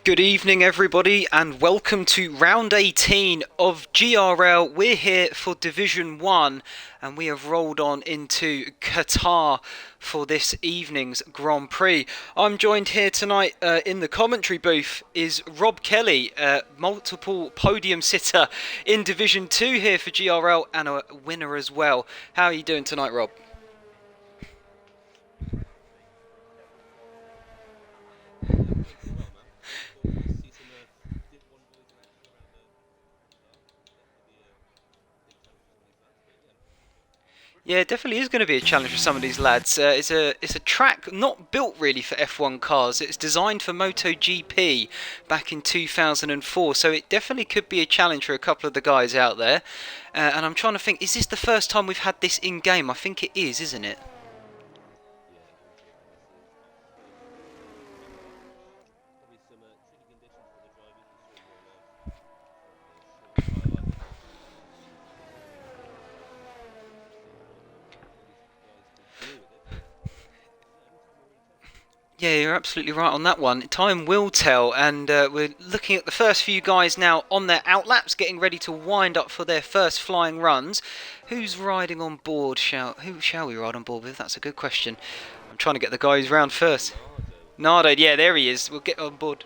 Good evening, everybody, and welcome to round 18 of GRL. We're here for Division 1, and we have rolled on into Qatar for this evening's Grand Prix. I'm joined here tonight in the commentary booth is Rob Kelly, multiple podium sitter in Division 2 here for GRL, and a winner as well. How are you doing tonight, Rob? Yeah, it definitely is going to be a challenge for some of these lads. It's a track not built really for F1 cars. It's designed for MotoGP back in 2004, so it definitely could be a challenge for a couple of the guys out there. And I'm trying to think, is this the first time we've had this in game? I think it is, isn't it? Yeah, you're absolutely right on that one. Time will tell, and we're looking at the first few guys now on their outlaps, getting ready to wind up for their first flying runs. Who's riding on board? Who shall we ride on board with? That's a good question. I'm trying to get the guys round first. Nardo, yeah, there he is. We'll get on board.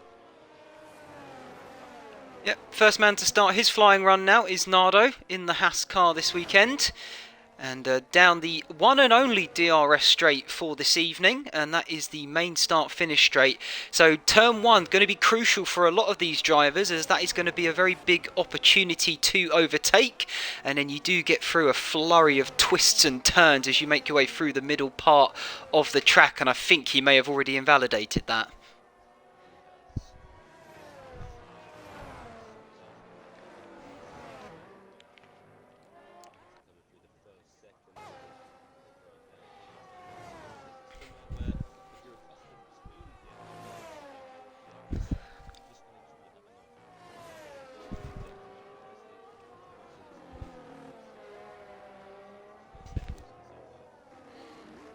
Yep, first man to start his flying run now is Nardo in the Haas car this weekend. And down the one and only DRS straight for this evening, and that is the main start finish straight. So turn one going to be crucial for a lot of these drivers, as that is going to be a very big opportunity to overtake, and then you do get through a flurry of twists and turns as you make your way through the middle part of the track, and I think he may have already invalidated that.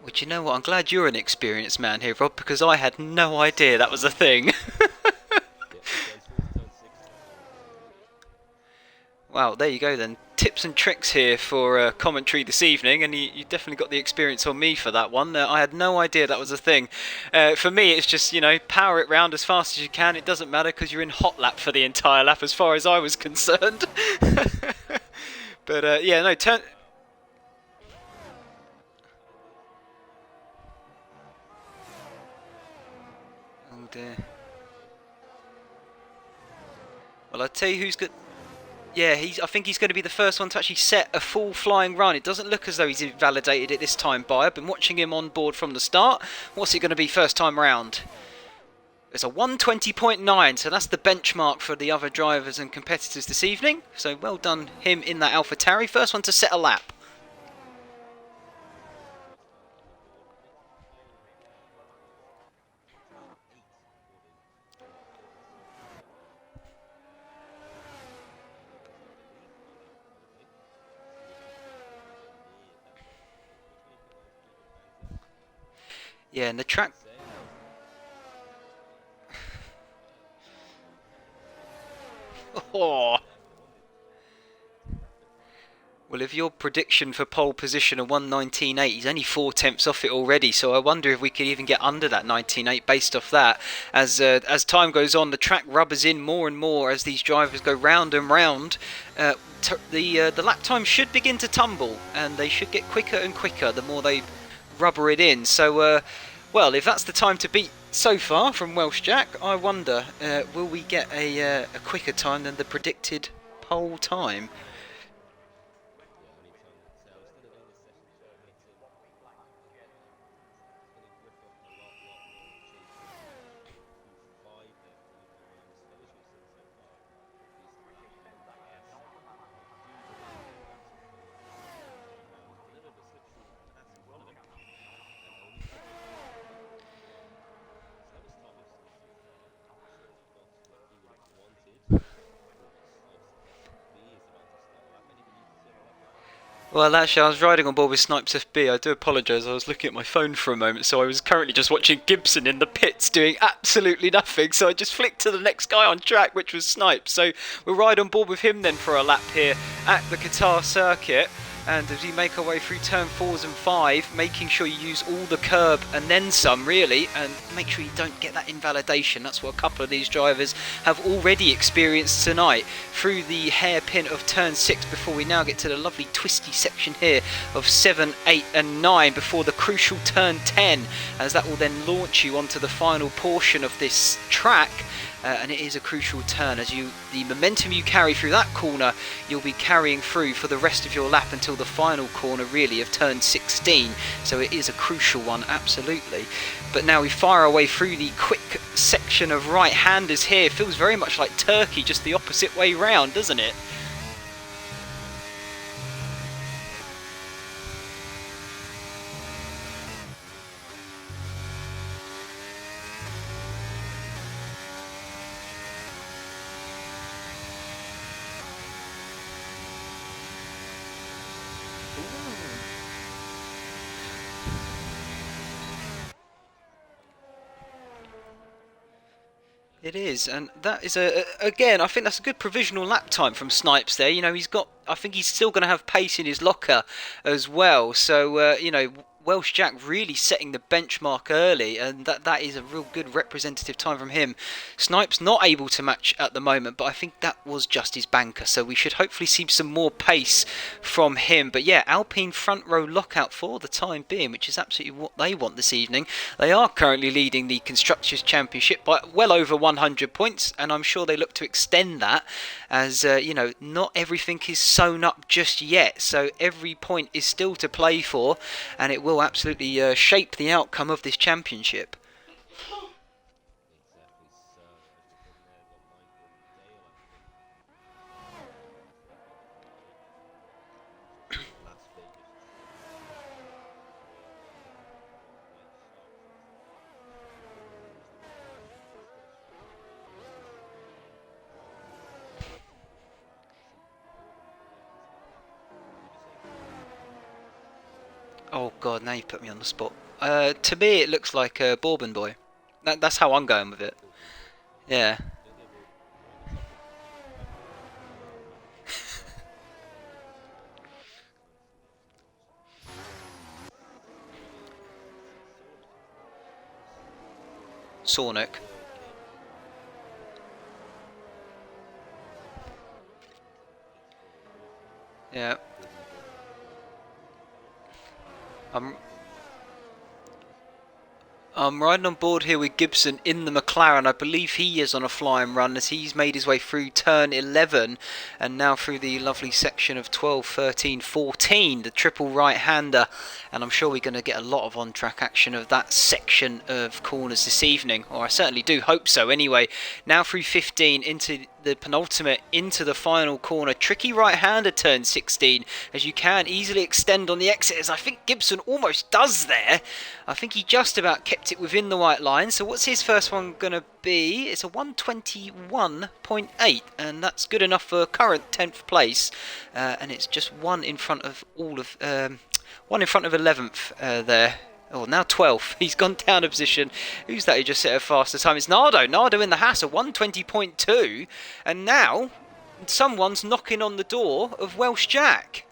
Well, you know what? I'm glad you're an experienced man here, Rob, because I had no idea that was a thing. Wow, there you go then. Tips and tricks here for commentary this evening, and you definitely got the experience on me for that one. I had no idea that was a thing. For me, it's just, power it round as fast as you can. It doesn't matter because you're in hot lap for the entire lap as far as I was concerned. But yeah, no, turn... Oh dear. Well, I'll tell you who's good. Yeah, I think he's going to be the first one to actually set a full flying run. It doesn't look as though he's invalidated it this time by. I've been watching him on board from the start. What's it going to be first time round? It's a 120.9, so that's the benchmark for the other drivers and competitors this evening. So well done him in that AlphaTauri. First one to set a lap. Yeah, and the track... Oh. Well, if your prediction for pole position of 119.8, he's only 4 tenths off it already, so I wonder if we could even get under that 19.8 based off that. As time goes on, the track rubbers in more and more as these drivers go round and round. The lap time should begin to tumble, and they should get quicker and quicker the more they rubber it in. So, well, if that's the time to beat so far from Welsh Jack, I wonder, will we get a quicker time than the predicted pole time? Well, actually, I was riding on board with Snipes FB. I do apologise. I was looking at my phone for a moment, so I was currently just watching Gibson in the pits doing absolutely nothing. So I just flicked to the next guy on track, which was Snipes. So we'll ride on board with him then for a lap here at the Qatar circuit. And as we make our way through turn 4s and 5, making sure you use all the curb and then some, really, and make sure you don't get that invalidation. That's what a couple of these drivers have already experienced tonight through the hairpin of turn 6 before we now get to the lovely twisty section here of 7, 8 and 9 before the crucial turn 10, as that will then launch you onto the final portion of this track. And it is a crucial turn, as the momentum you carry through that corner you'll be carrying through for the rest of your lap until the final corner really of turn 16, so it is a crucial one, absolutely. But now we fire our way through the quick section of right-handers here. Feels very much like Turkey, just the opposite way round, doesn't it? It is, and that is again, I think that's a good provisional lap time from Snipes there. You know, I think he's still going to have pace in his locker as well. So, you know, Welsh Jack really setting the benchmark early, and that is a real good representative time from him. Snipes not able to match at the moment, but I think that was just his banker, so we should hopefully see some more pace from him. But yeah, Alpine front row lockout for the time being, which is absolutely what they want this evening. They are currently leading the Constructors' Championship by well over 100 points, and I'm sure they look to extend that, as you know, not everything is sewn up just yet, so every point is still to play for, and it will absolutely shape the outcome of this championship. Oh god, now you put me on the spot. To me, it looks like a Bourbon Boy. That's how I'm going with it. Yeah. Sornik. Yeah. I'm I'm riding on board here with Gibson in the McLaren. I believe he is on a flying run as he's made his way through turn 11 and now through the lovely section of 12, 13, 14, the triple right-hander. And I'm sure we're going to get a lot of on-track action of that section of corners this evening, or I certainly do hope so anyway. Now through 15 into the penultimate, into the final corner. Tricky right-hander turn 16, as you can easily extend on the exit, as I think Gibson almost does there. I think he just about kept it within the white line. So what's his first one going to be? It's a 121.8, and that's good enough for current 10th place. And it's just one in front of 11th there. Oh, now 12th. He's gone down a position. Who's that who just set a faster time? It's Nardo. Nardo in the Haas, a 120.2. And now someone's knocking on the door of Welsh Jack.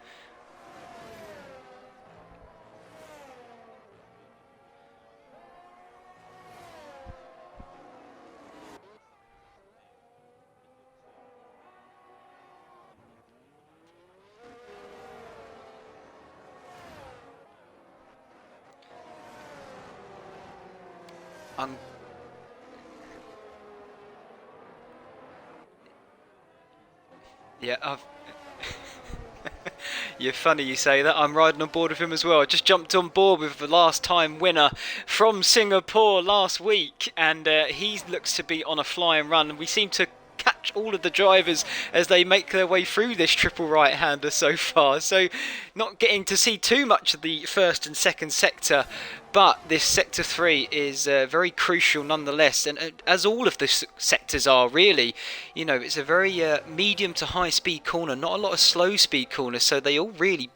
Yeah, You're funny you say that. I'm riding on board with him as well. I just jumped on board with the last time winner from Singapore last week, and he looks to be on a flying run. We seem to catch all of the drivers as they make their way through this triple right-hander so far. So not getting to see too much of the first and second sector, but this sector 3 is very crucial nonetheless, and as all of the sectors are really. You know, it's a very medium to high speed corner, not a lot of slow speed corners, so they all really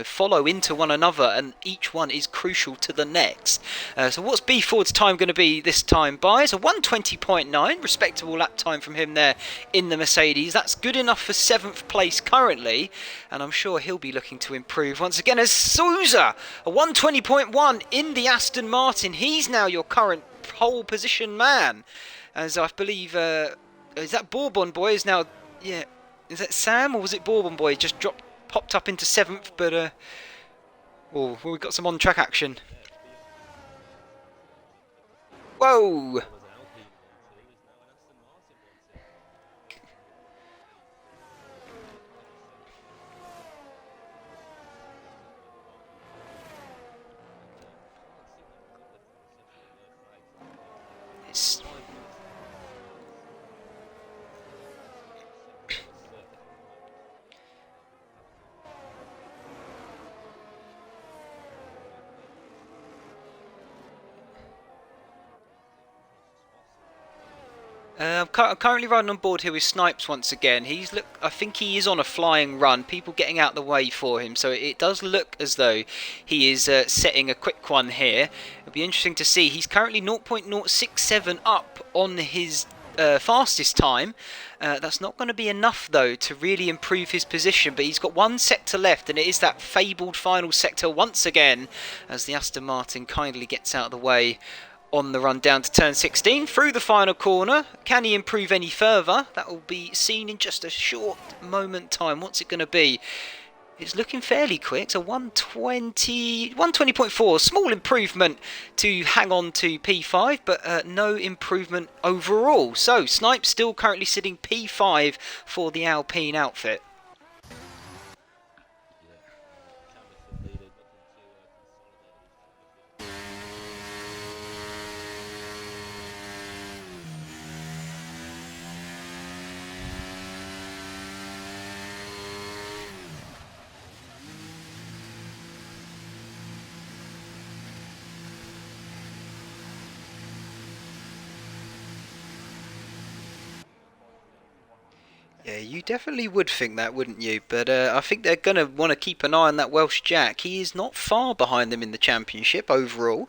follow into one another, and each one is crucial to the next. So what's B Ford's time going to be this time by? It's a 1:20.9, respectable lap time from him there in the Mercedes. That's good enough for 7th place currently, and I'm sure he'll be looking to improve once again as Sousa, a 1:20.1 in the Aston Martin. He's now your current pole position man, as I believe is that Bourbon Boy is now, yeah, is that Sam or was it Bourbon Boy just popped up into 7th, but oh, we've got some on-track action. Whoa! It's I'm currently riding on board here with Snipes once again. I think he is on a flying run. People getting out the way for him, so it does look as though he is setting a quick one here. It'll be interesting to see. He's currently 0.067 up on his fastest time. That's not going to be enough though to really improve his position, but he's got one sector left, and it is that fabled final sector once again as the Aston Martin kindly gets out of the way on the run down to turn 16 through the final corner. Can he improve any further? That will be seen in just a short moment time. What's it going to be? It's looking fairly quick. So 120.4, small improvement to hang on to P5, but no improvement overall. So Snipe still currently sitting P5 for the Alpine outfit. Yeah, you definitely would think that, wouldn't you? But I think they're going to want to keep an eye on that Welsh Jack. He is not far behind them in the championship overall.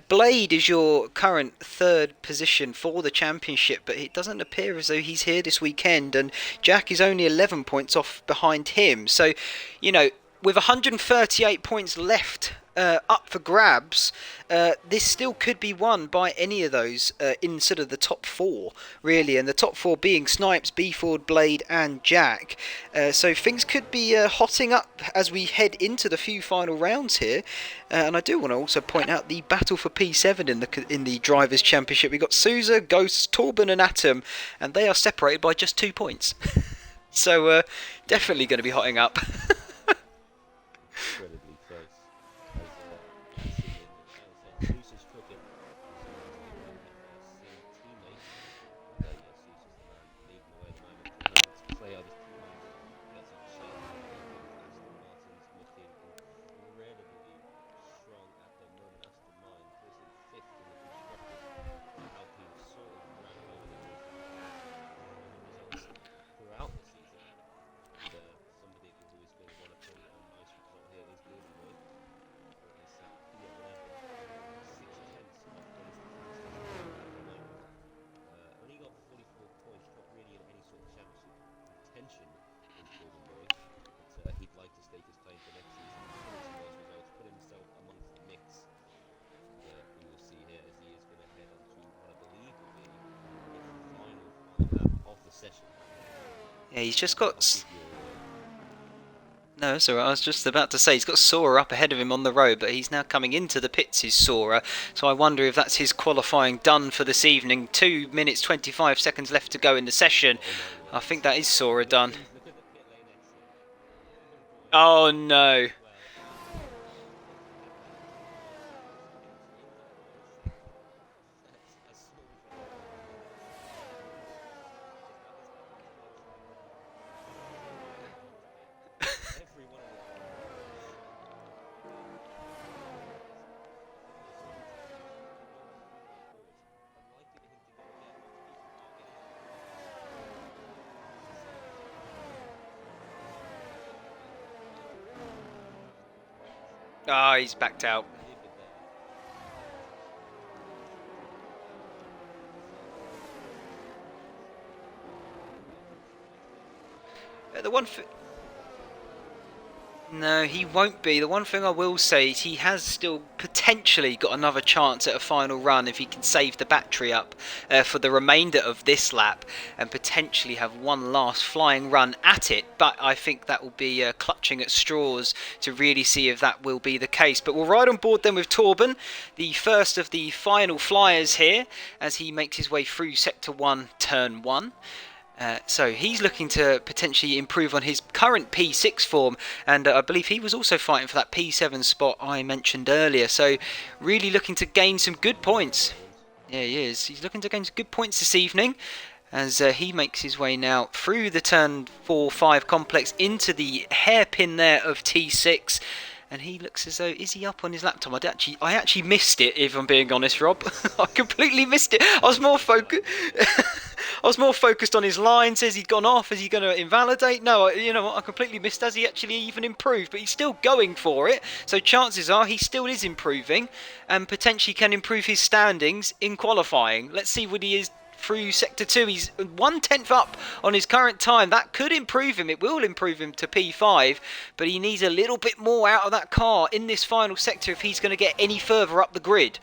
Blade is your current 3rd position for the championship, but it doesn't appear as though he's here this weekend, and Jack is only 11 points off behind him. So, with 138 points left up for grabs, this still could be won by any of those in sort of the top 4, really, and the top 4 being Snipes, Beeford, Blade and Jack. So things could be hotting up as we head into the few final rounds here. And I do want to also point out the battle for P7 in the Drivers' Championship. We've got Sousa, Ghost, Torben and Atom, and they are separated by just 2 points. So definitely going to be hotting up. Yeah, he's just got... No, sorry, I was just about to say he's got Sora up ahead of him on the road, but he's now coming into the pits, is Sora. So I wonder if that's his qualifying done for this evening. 2 minutes 25 seconds left to go in the session. I think that is Sora done. Oh no. Ah, he's backed out. The one. No, he won't be. The one thing I will say is he has still potentially got another chance at a final run if he can save the battery up for the remainder of this lap and potentially have one last flying run at it. But I think that will be clutching at straws to really see if that will be the case. But we'll ride on board then with Torben, the first of the final flyers here, as he makes his way through Sector 1, Turn 1. So he's looking to potentially improve on his current P6 form, and I believe he was also fighting for that P7 spot I mentioned earlier. So really looking to gain some good points. Yeah, he is. He's looking to gain some good points this evening as he makes his way now through the turn 4-5 complex into the hairpin there of T6. And he looks as though, is he up on his laptop? I actually missed it, if I'm being honest, Rob. I completely missed it. I was more focused on his line. Says he'd gone off. Is he going to invalidate? No, you know what? I completely missed. Has he actually even improved? But he's still going for it. So chances are he still is improving and potentially can improve his standings in qualifying. Let's see what he is through Sector 2. He's 1/10 up on his current time. That could improve him. It will improve him to P5, but he needs a little bit more out of that car in this final sector if he's going to get any further up the grid.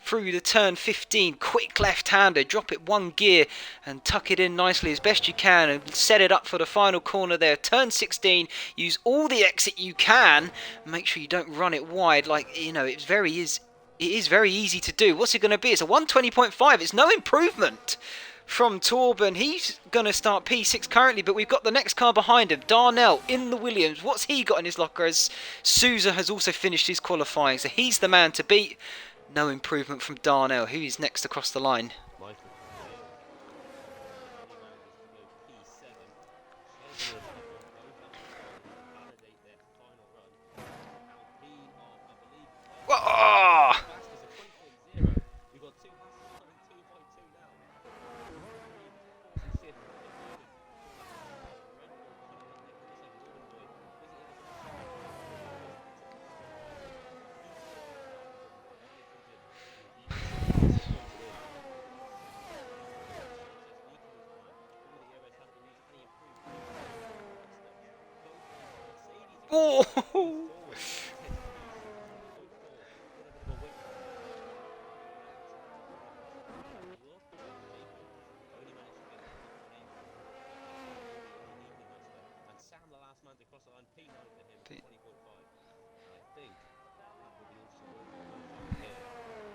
Through the turn 15, quick left-hander, drop it one gear and tuck it in nicely as best you can and set it up for the final corner there. Turn 16, use all the exit you can. Make sure you don't run it wide, like, you know, it is very easy to do. What's it going to be? It's a 120.5. It's no improvement from Torben. He's going to start P6 currently, but we've got the next car behind him, Darnell in the Williams. What's he got in his locker? As Souza has also finished his qualifying, so he's the man to beat. No improvement from Darnell, who is next across the line. Whoa! Oh!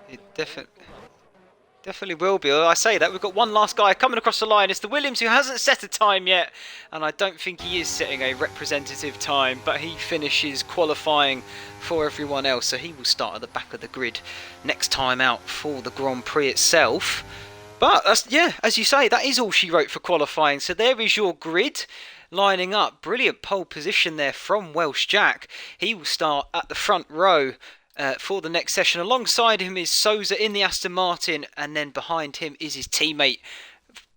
It definitely will be. I say that we've got one last guy coming across the line. It's the Williams who hasn't set a time yet, and I don't think he is setting a representative time, but he finishes qualifying for everyone else, so he will start at the back of the grid next time out for the Grand Prix itself. But that's, yeah, as you say, that is all she wrote for qualifying. So there is your grid lining up. Brilliant pole position there from Welsh Jack. He will start at the front row for the next session. Alongside him is Souza in the Aston Martin, and then behind him is his teammate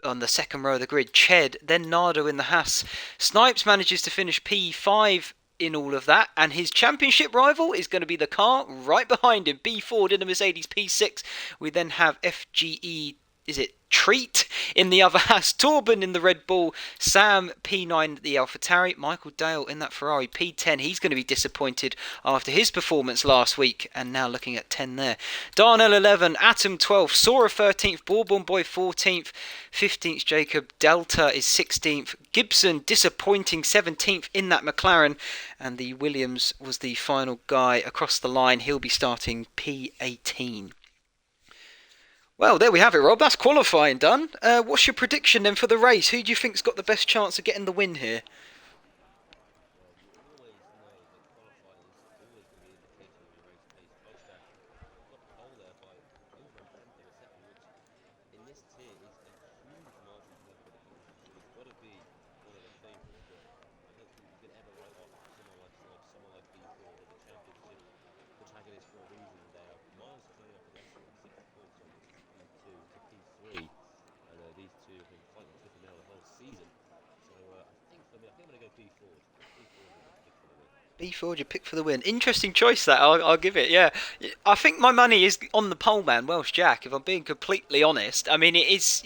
on the second row of the grid, Ched, then Nardo in the Haas. Snipes manages to finish P5 in all of that, and his championship rival is going to be the car right behind him, B Ford in the Mercedes P6. We then have FGE, is it Treat in the other Haas, Torben in the Red Bull, Sam P9 the AlphaTauri, Michael Dale in that Ferrari P10. He's going to be disappointed after his performance last week, and now looking at 10 there. Darnell 11, Atom 12, Sora 13th, Bourbon Boy 14th, 15th Jacob, Delta is 16th, Gibson disappointing 17th in that McLaren, and the Williams was the final guy across the line. He'll be starting P18. Well, there we have it, Rob. That's qualifying done. What's your prediction then for the race? Who do you think's got the best chance of getting the win here? B Ford, you pick for the win. Interesting choice that. I'll give it. Yeah, I think my money is on the pole man, Welsh Jack. If I'm being completely honest, I mean it is.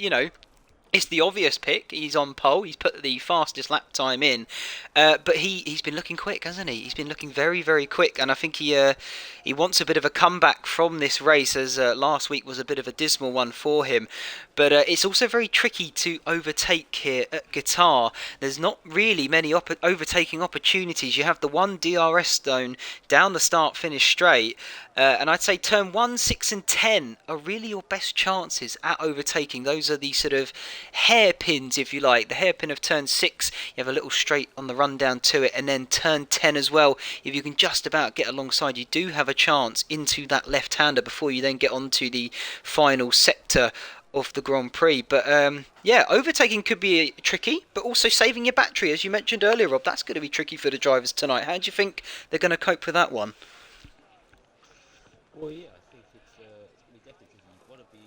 It's the obvious pick. He's on pole. He's put the fastest lap time in, but he's been looking quick, hasn't he? He's been looking very very quick, and I think he wants a bit of a comeback from this race, as last week was a bit of a dismal one for him. But it's also very tricky to overtake here at Qatar. There's not really many overtaking opportunities. You have the one DRS stone down the start-finish straight, and I'd say turn 1, 6 and 10 are really your best chances at overtaking. Those are the sort of hairpins, if you like. The hairpin of turn 6, you have a little straight on the run down to it, and then turn 10 as well. If you can just about get alongside, you do have a chance into that left-hander before you then get onto the final sector of the Grand Prix. But yeah, overtaking could be tricky, but also saving your battery, as you mentioned earlier, Rob. That's going to be tricky for the drivers tonight. How do you think they're going to cope with that one? Well, yeah, I think it's going to be definitely because you've got to be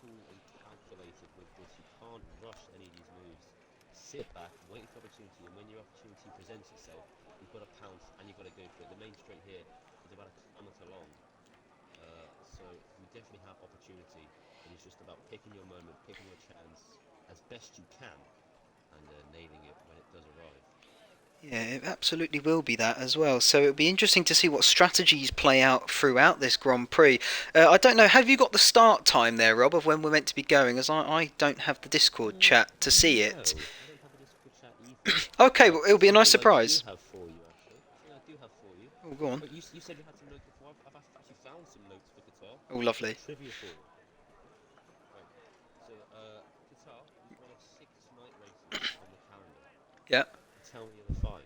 cool and calculated with this. You can't rush any of these moves. Sit back, wait for opportunity, and when your opportunity presents itself, you've got to pounce and you've got to go for it. The main straight here is about a kilometre long, so you definitely have opportunity, and it's just about picking your moment, picking your chance as best you can, and nailing it when it does arrive. Yeah, it absolutely will be that as well. So it'll be interesting to see what strategies play out throughout this Grand Prix. I don't know, have you got the start time there, Rob, of when we're meant to be going? As I don't have the Discord chat to see No, it. I don't have a Discord chat either. Okay, well, it'll be a nice Something I do surprise. have for you, actually. Something I do have for you. Oh, go on. But you said you had some notes before. I've actually found some notes for Qatar. Oh, I've got some lovely. trivia for you. Right. So, Qatar is one of 6 night races on the calendar. Yeah. Tell me the other 5.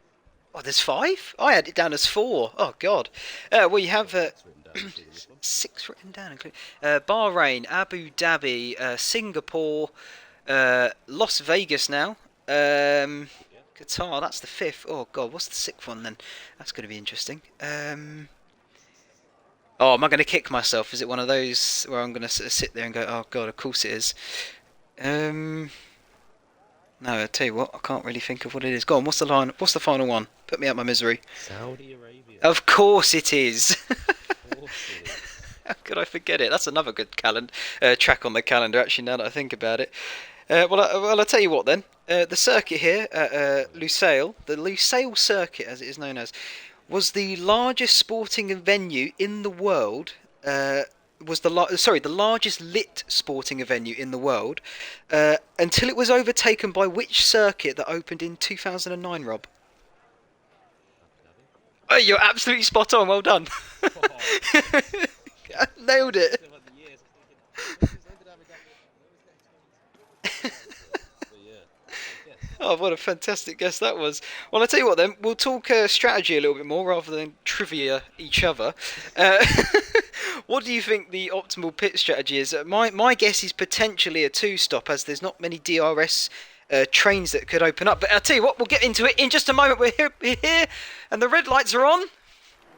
Oh, there's 5? I had it down as 4. Oh, God. Well, you have 6 written down, including this one. 6 written down, including Bahrain, Abu Dhabi, Singapore, Las Vegas now. Yeah. Qatar, that's the 5th. Oh, God, what's the 6th one then? That's going to be interesting. Oh, am I going to kick myself? Is it one of those where I'm going to sit there and go, oh, God, of course it is. No, I tell you what, I can't really think of what it is. Go on, what's the line? What's the final one? Put me out my misery. Saudi Arabia. Of course it is. Of course it is. How could I forget it? That's another good track on the calendar, actually, now that I think about it. I'll tell you what then. The circuit here at Lusail, the Lusail circuit, as it is known as, was the largest sporting venue in the world. The largest lit sporting venue in the world, until it was overtaken by which circuit that opened in 2009, Rob? Oh, you're absolutely spot on. Well done. Nailed it. Oh, what a fantastic guess that was. Well, I'll tell you what then, we'll talk strategy a little bit more rather than trivia each other. What do you think the optimal pit strategy is? My guess is potentially a 2-stop, as there's not many DRS trains that could open up. But I'll tell you what, we'll get into it in just a moment. We're here, and the red lights are on.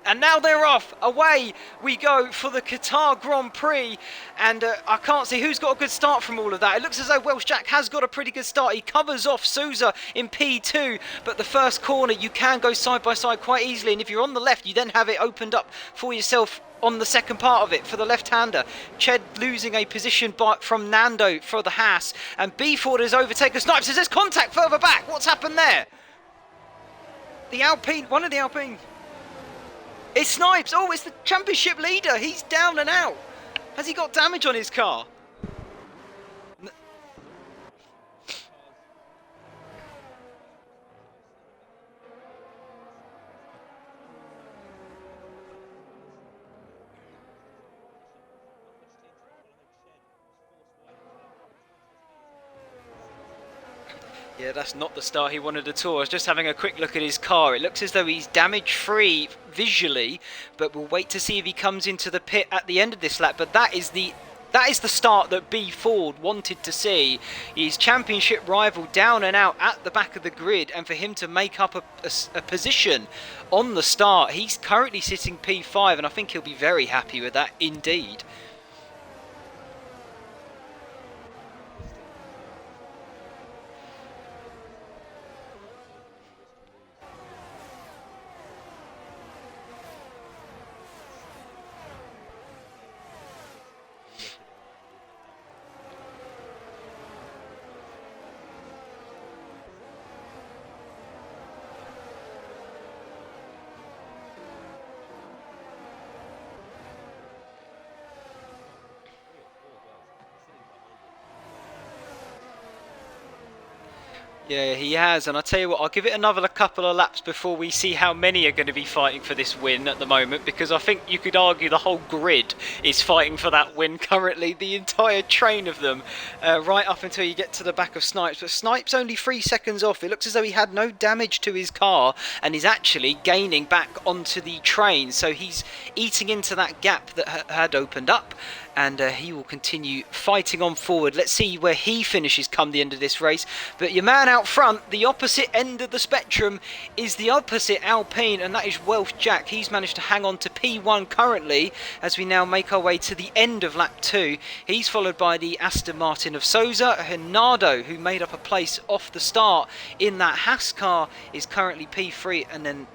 And now they're off. Away we go for the Qatar Grand Prix. And I can't see who's got a good start from all of that. It looks as though Welsh Jack has got a pretty good start. He covers off Souza in P2. But the first corner, you can go side by side quite easily. And if you're on the left, you then have it opened up for yourself on the second part of it for the left-hander. Ched losing a position from Nando for the Haas. And B Ford has overtaken Snipes. There's contact further back. What's happened there? The Alpine, one of the Alpine. It's Snipes. Oh, it's the championship leader. He's down and out. Has he got damage on his car? Yeah, that's not the start he wanted at all. I was just having a quick look at his car. It looks as though he's damage-free visually, but we'll wait to see if he comes into the pit at the end of this lap. But that is the start that B Ford wanted to see. His championship rival down and out at the back of the grid, and for him to make up a position on the start. He's currently sitting P5, and I think he'll be very happy with that indeed. Yeah, he has, and I tell you what, I'll give it another couple of laps before we see how many are going to be fighting for this win at the moment, because I think you could argue the whole grid is fighting for that win currently, the entire train of them, right up until you get to the back of Snipes. But Snipes only 3 seconds off. It looks as though he had no damage to his car and is actually gaining back onto the train, so he's eating into that gap that had opened up. And he will continue fighting on forward. Let's see where he finishes come the end of this race. But your man out front, the opposite end of the spectrum, is the opposite Alpine, and that is Welsh Jack. He's managed to hang on to P1 currently as we now make our way to the end of lap 2. He's followed by the Aston Martin of Souza. Hernado, who made up a place off the start in that Haas car, is currently P3, and then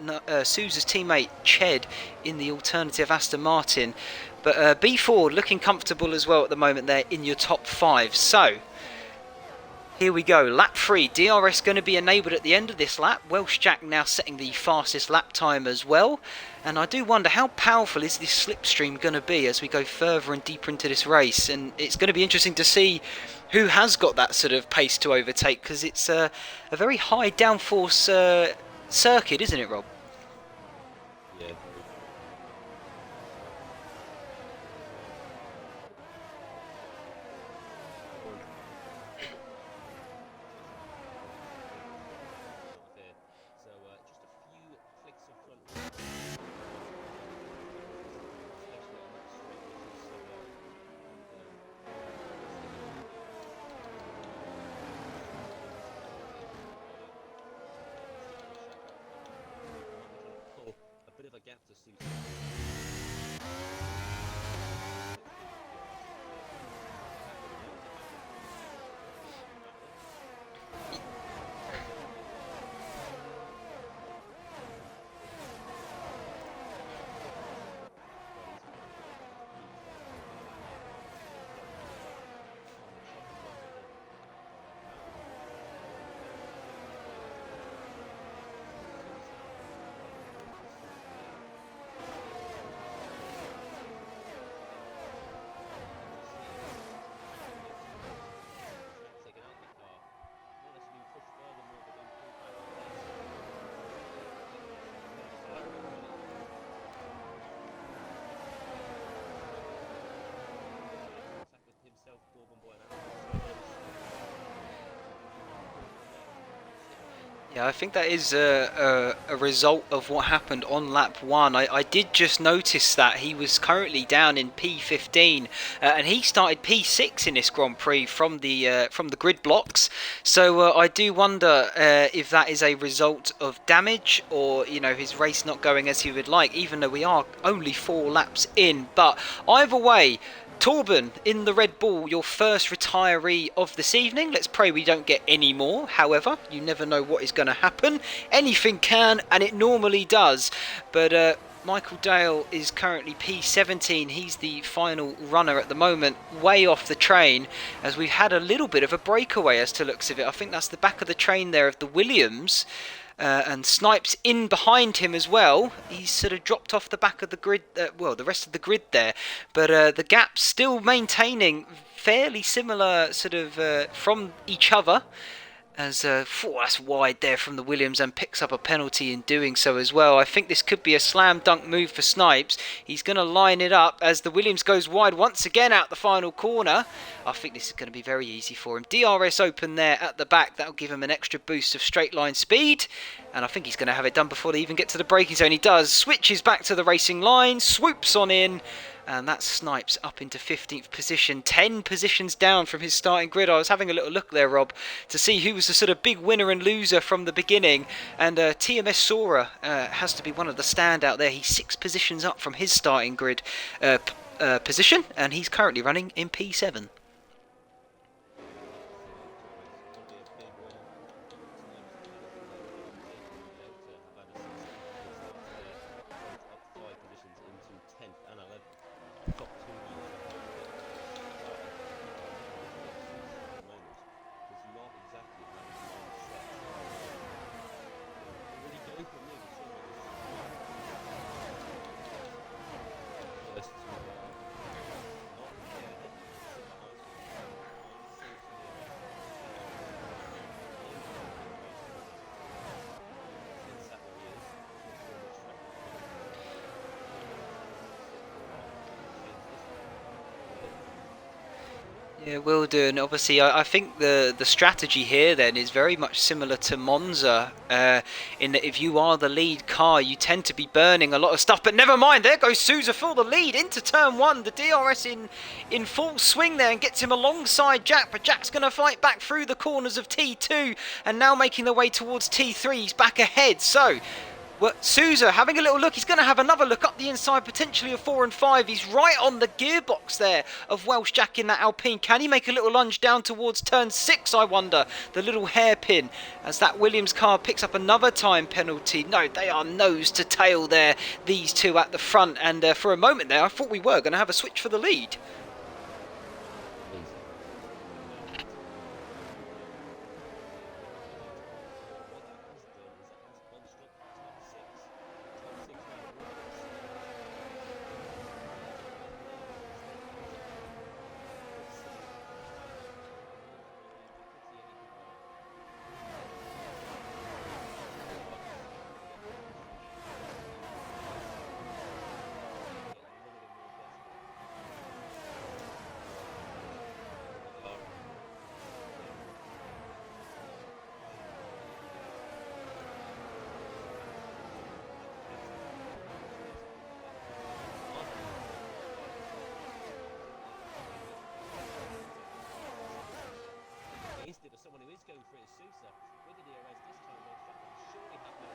Souza's teammate Ched in the alternative Aston Martin. But B4 looking comfortable as well at the moment there in your top 5. So, here we go. Lap 3. DRS going to be enabled at the end of this lap. Welsh Jack now setting the fastest lap time as well. And I do wonder how powerful is this slipstream going to be as we go further and deeper into this race. And it's going to be interesting to see who has got that sort of pace to overtake, because it's a very high downforce circuit, isn't it, Rob? Yeah, so just a few clicks of front wheel, especially on that straight, which is pull a bit of a gap to suit. Yeah, I think that is a result of what happened on lap 1. I did just notice that he was currently down in P15, and he started P6 in this Grand Prix from the grid blocks. So I do wonder if that is a result of damage, or his race not going as he would like, even though we are only 4 laps in. But either way, Torben in the Red Bull, your first retiree of this evening. Let's pray we don't get any more. However, you never know what is going to happen. Anything can, and it normally does. But Michael Dale is currently P17. He's the final runner at the moment, way off the train, as we've had a little bit of a breakaway as to looks of it. I think that's the back of the train there of the Williams. And Snipes in behind him as well. He's sort of dropped off the back of the grid, the rest of the grid there. But the gap's still maintaining fairly similar sort of from each other. As that's wide there from the Williams, and picks up a penalty in doing so as well. I think this could be a slam dunk move for Snipes. He's going to line it up as the Williams goes wide once again out the final corner. I think this is going to be very easy for him. DRS open there at the back. That'll give him an extra boost of straight line speed. And I think he's going to have it done before they even get to the braking zone. He does. Switches back to the racing line. Swoops on in. And that Snipes up into 15th position, 10 positions down from his starting grid. I was having a little look there, Rob, to see who was the sort of big winner and loser from the beginning. And TMS Sora has to be one of the standout there. He's 6 positions up from his starting grid position, and he's currently running in P7. Yeah, will do. And obviously, I think the strategy here then is very much similar to Monza, in that if you are the lead car, you tend to be burning a lot of stuff. But never mind, there goes Sousa for the lead into turn one. The DRS in full swing there and gets him alongside Jack. But Jack's going to fight back through the corners of T2 and now making the way towards T3. He's back ahead. So well, Sousa having a little look. He's going to have another look up the inside, potentially of 4 and 5. He's right on the gearbox there of Welsh Jack in that Alpine. Can he make a little lunge down towards turn 6, I wonder? The little hairpin as that Williams car picks up another time penalty. No, they are nose to tail there, these two at the front. And for a moment there, I thought we were going to have a switch for the lead. Amazing. What that has done is it has bunched up top six. Top six now works. Against it, but someone who is going for it is Sousa with the DRS this time. Though Jack will surely have no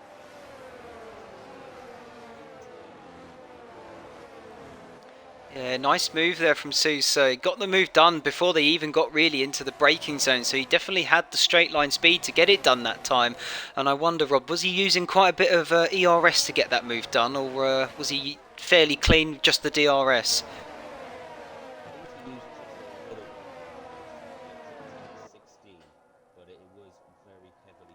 Yeah, nice move there from Sousa. He got the move done before they even got really into the braking zone, so he definitely had the straight line speed to get it done that time. And I wonder, Rob, was he using quite a bit of ERS to get that move done, or was he fairly clean, just the DRS? I think he used just a little bit. 16, but it was very heavily.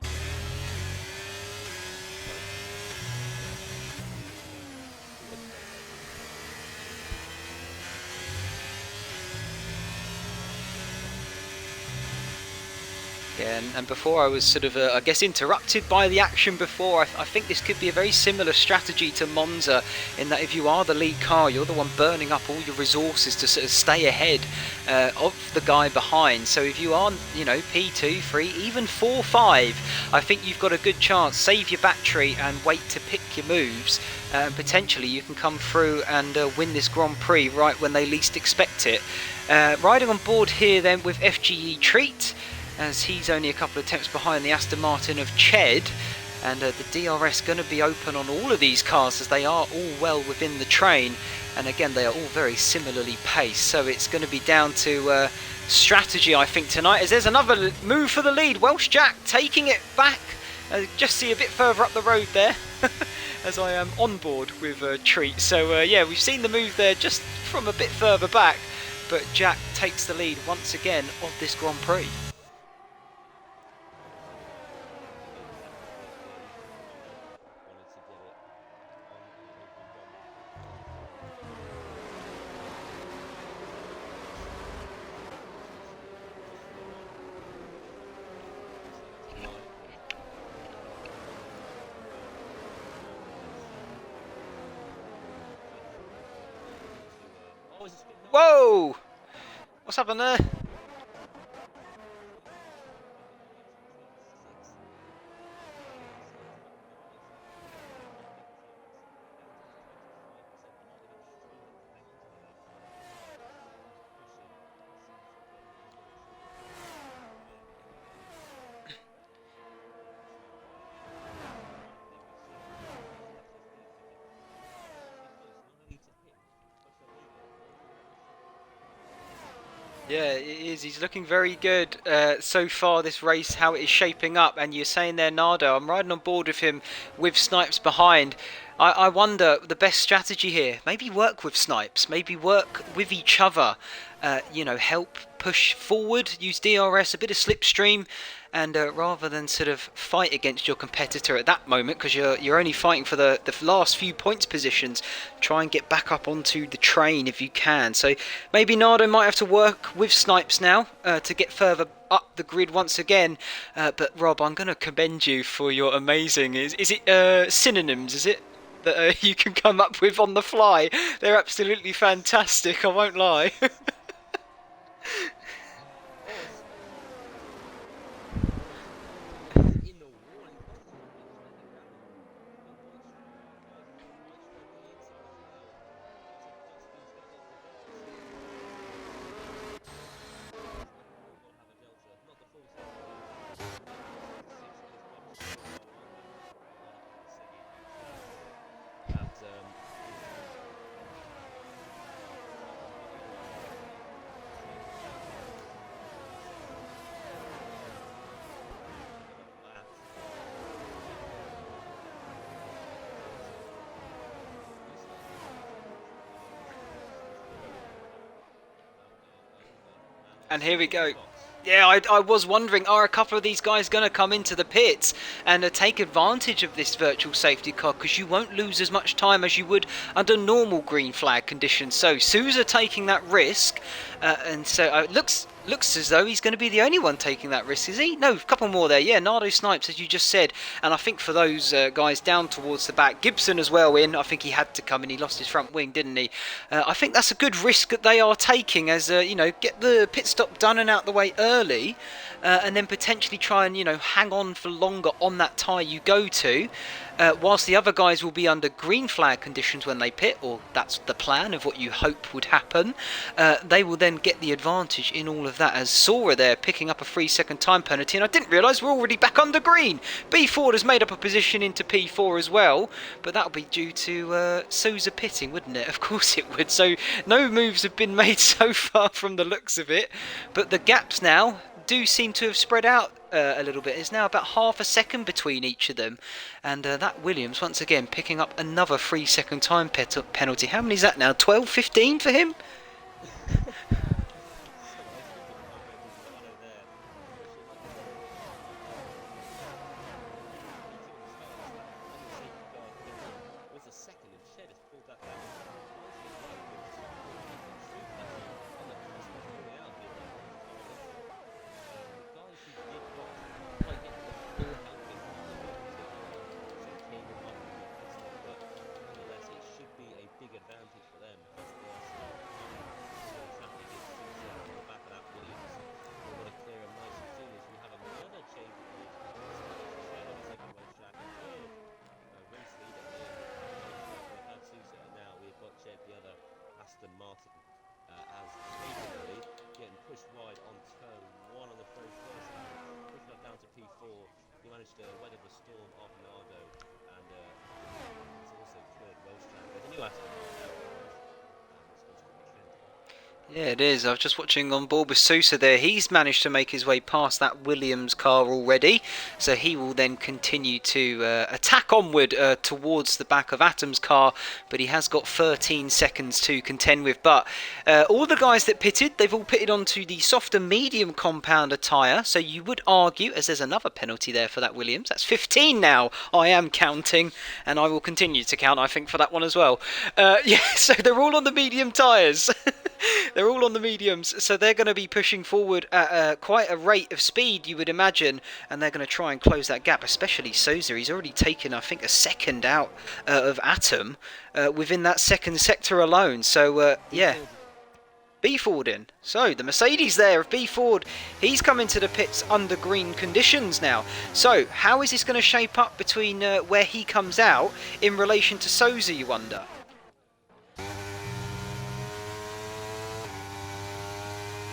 Yeah, and before I was sort of, I guess, interrupted by the action before. I think this could be a very similar strategy to Monza, in that if you are the lead car, you're the one burning up all your resources to sort of stay ahead of the guy behind. So if you are, you know, P2, 3, even 4, 5, I think you've got a good chance. Save your battery and wait to pick your moves. And potentially you can come through and win this Grand Prix right when they least expect it. Riding on board here then with FGE Treat, as he's only a couple of attempts behind the Aston Martin of Ched, and the DRS going to be open on all of these cars as they are all well within the train, and again they are all very similarly paced, so it's going to be down to strategy, I think, tonight, as there's another move for the lead. Welsh Jack taking it back, just see a bit further up the road there as I am on board with Treat. So yeah, we've seen the move there just from a bit further back, but Jack takes the lead once again of this Grand Prix. Wanted to get it on and over and done with. Oh, is it spin? No. Whoa! What's happened there? Yeah, it is. He's looking very good so far this race, how it is shaping up. And you're saying there, Nardo, I'm riding on board with him with Snipes behind. I wonder the best strategy here. Maybe work with Snipes. Maybe work with each other. You know, help push forward, use DRS, a bit of slipstream. And rather than sort of fight against your competitor at that moment, because you're only fighting for the last few points positions, try and get back up onto the train if you can. So maybe Nardo might have to work with Snipes now to get further up the grid once again. But Rob, I'm going to commend you for your amazing, is it synonyms, is it? That you can come up with on the fly. They're absolutely fantastic, I won't lie. And here we go. Sweet spots. Yeah, I was wondering, are a couple of these guys going to come into the pits and take advantage of this virtual safety car? Because you won't lose as much time as you would under normal green flag conditions. So Sousa taking that risk, and so it looks as though he's going to be the only one taking that risk, is he? No, a couple more there. Yeah, Nardo Snipes, as you just said. And I think for those guys down towards the back, Gibson as well in. I think he had to come in. He lost his front wing, didn't he? I think that's a good risk that they are taking as, get the pit stop done and out the way early, and then potentially try and, hang on for longer on that tyre you go to. Whilst the other guys will be under green flag conditions when they pit, or that's the plan of what you hope would happen, they will then get the advantage in all of that, as Sora there picking up a 3-second time penalty. And I didn't realise we're already back under green. B Ford has made up a position into P4 as well, but that'll be due to Sousa pitting, wouldn't it? Of course it would. So no moves have been made so far from the looks of it, but the gaps now do seem to have spread out a little bit. It's now about half a second between each of them, and that Williams once again picking up another 3-second time penalty. How many is that now? 12, 15 for him? So nice to put halfway through the auto there. Unfortunately, like you said, beating on the start, when the safety car penalty was a second, and Shed has pulled that down nicely as well, because Sousa actually on the cusp of pulling out here there on the far left. The guys who did not quite get the full helping of the penalty, so came in after the pit stop, but nonetheless, it should be a big advantage for them as they are still coming into the traffic. It's Sousa on the back of that Williams. They want to clear him nice and soon as we have another change of pace. This time it's Shed on the second-way track ahead of race leader in race track. We've had Sousa, and now we've got Shed, the other Aston Martin, as capability getting pushed wide on turn 1 on the very first lap, pushing up down to P4. He managed to weather the storm of Nardo, and it's also cleared Welsh track. There's a new Aston Martin out there, guys. It's supposed to be Trent. Yeah, it is. I was just watching on board with Sousa there. He's managed to make his way past that Williams car already, so he will then continue to attack onward towards the back of Atom's car, but he has got 13 seconds to contend with. But all the guys that pitted, they've all pitted onto the softer medium compounder tyre, so you would argue, as there's another penalty there for that Williams, that's 15 now. I am counting, and I will continue to count, I think, for that one as well. Yeah, so they're all on the medium tyres. They're all on the mediums, so they're going to be pushing forward at quite a rate of speed, you would imagine, and they're going to try and close that gap, especially Sousa. He's already taken, I think, a second out of Atom within that second sector alone. So, yeah, B Ford in. So, the Mercedes there of B Ford, he's coming to the pits under green conditions now. So, how is this going to shape up between where he comes out in relation to Sousa, you wonder? For him, to we'll see later on actually if these guys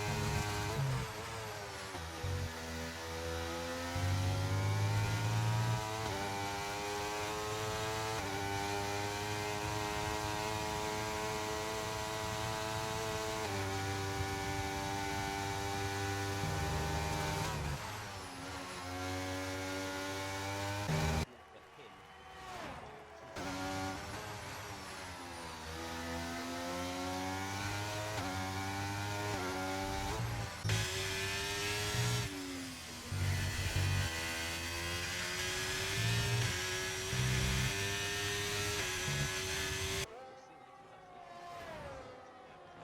can close the gap as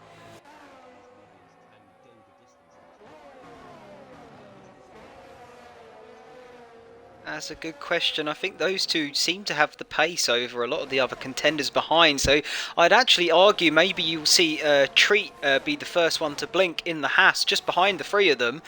well, if these mediums can go the distance in this one. Who do you think will win? That's a good question. I think those two seem to have the pace over a lot of the other contenders behind. So I'd actually argue maybe you'll see Treat be the first one to blink in the Haas just behind the three of them,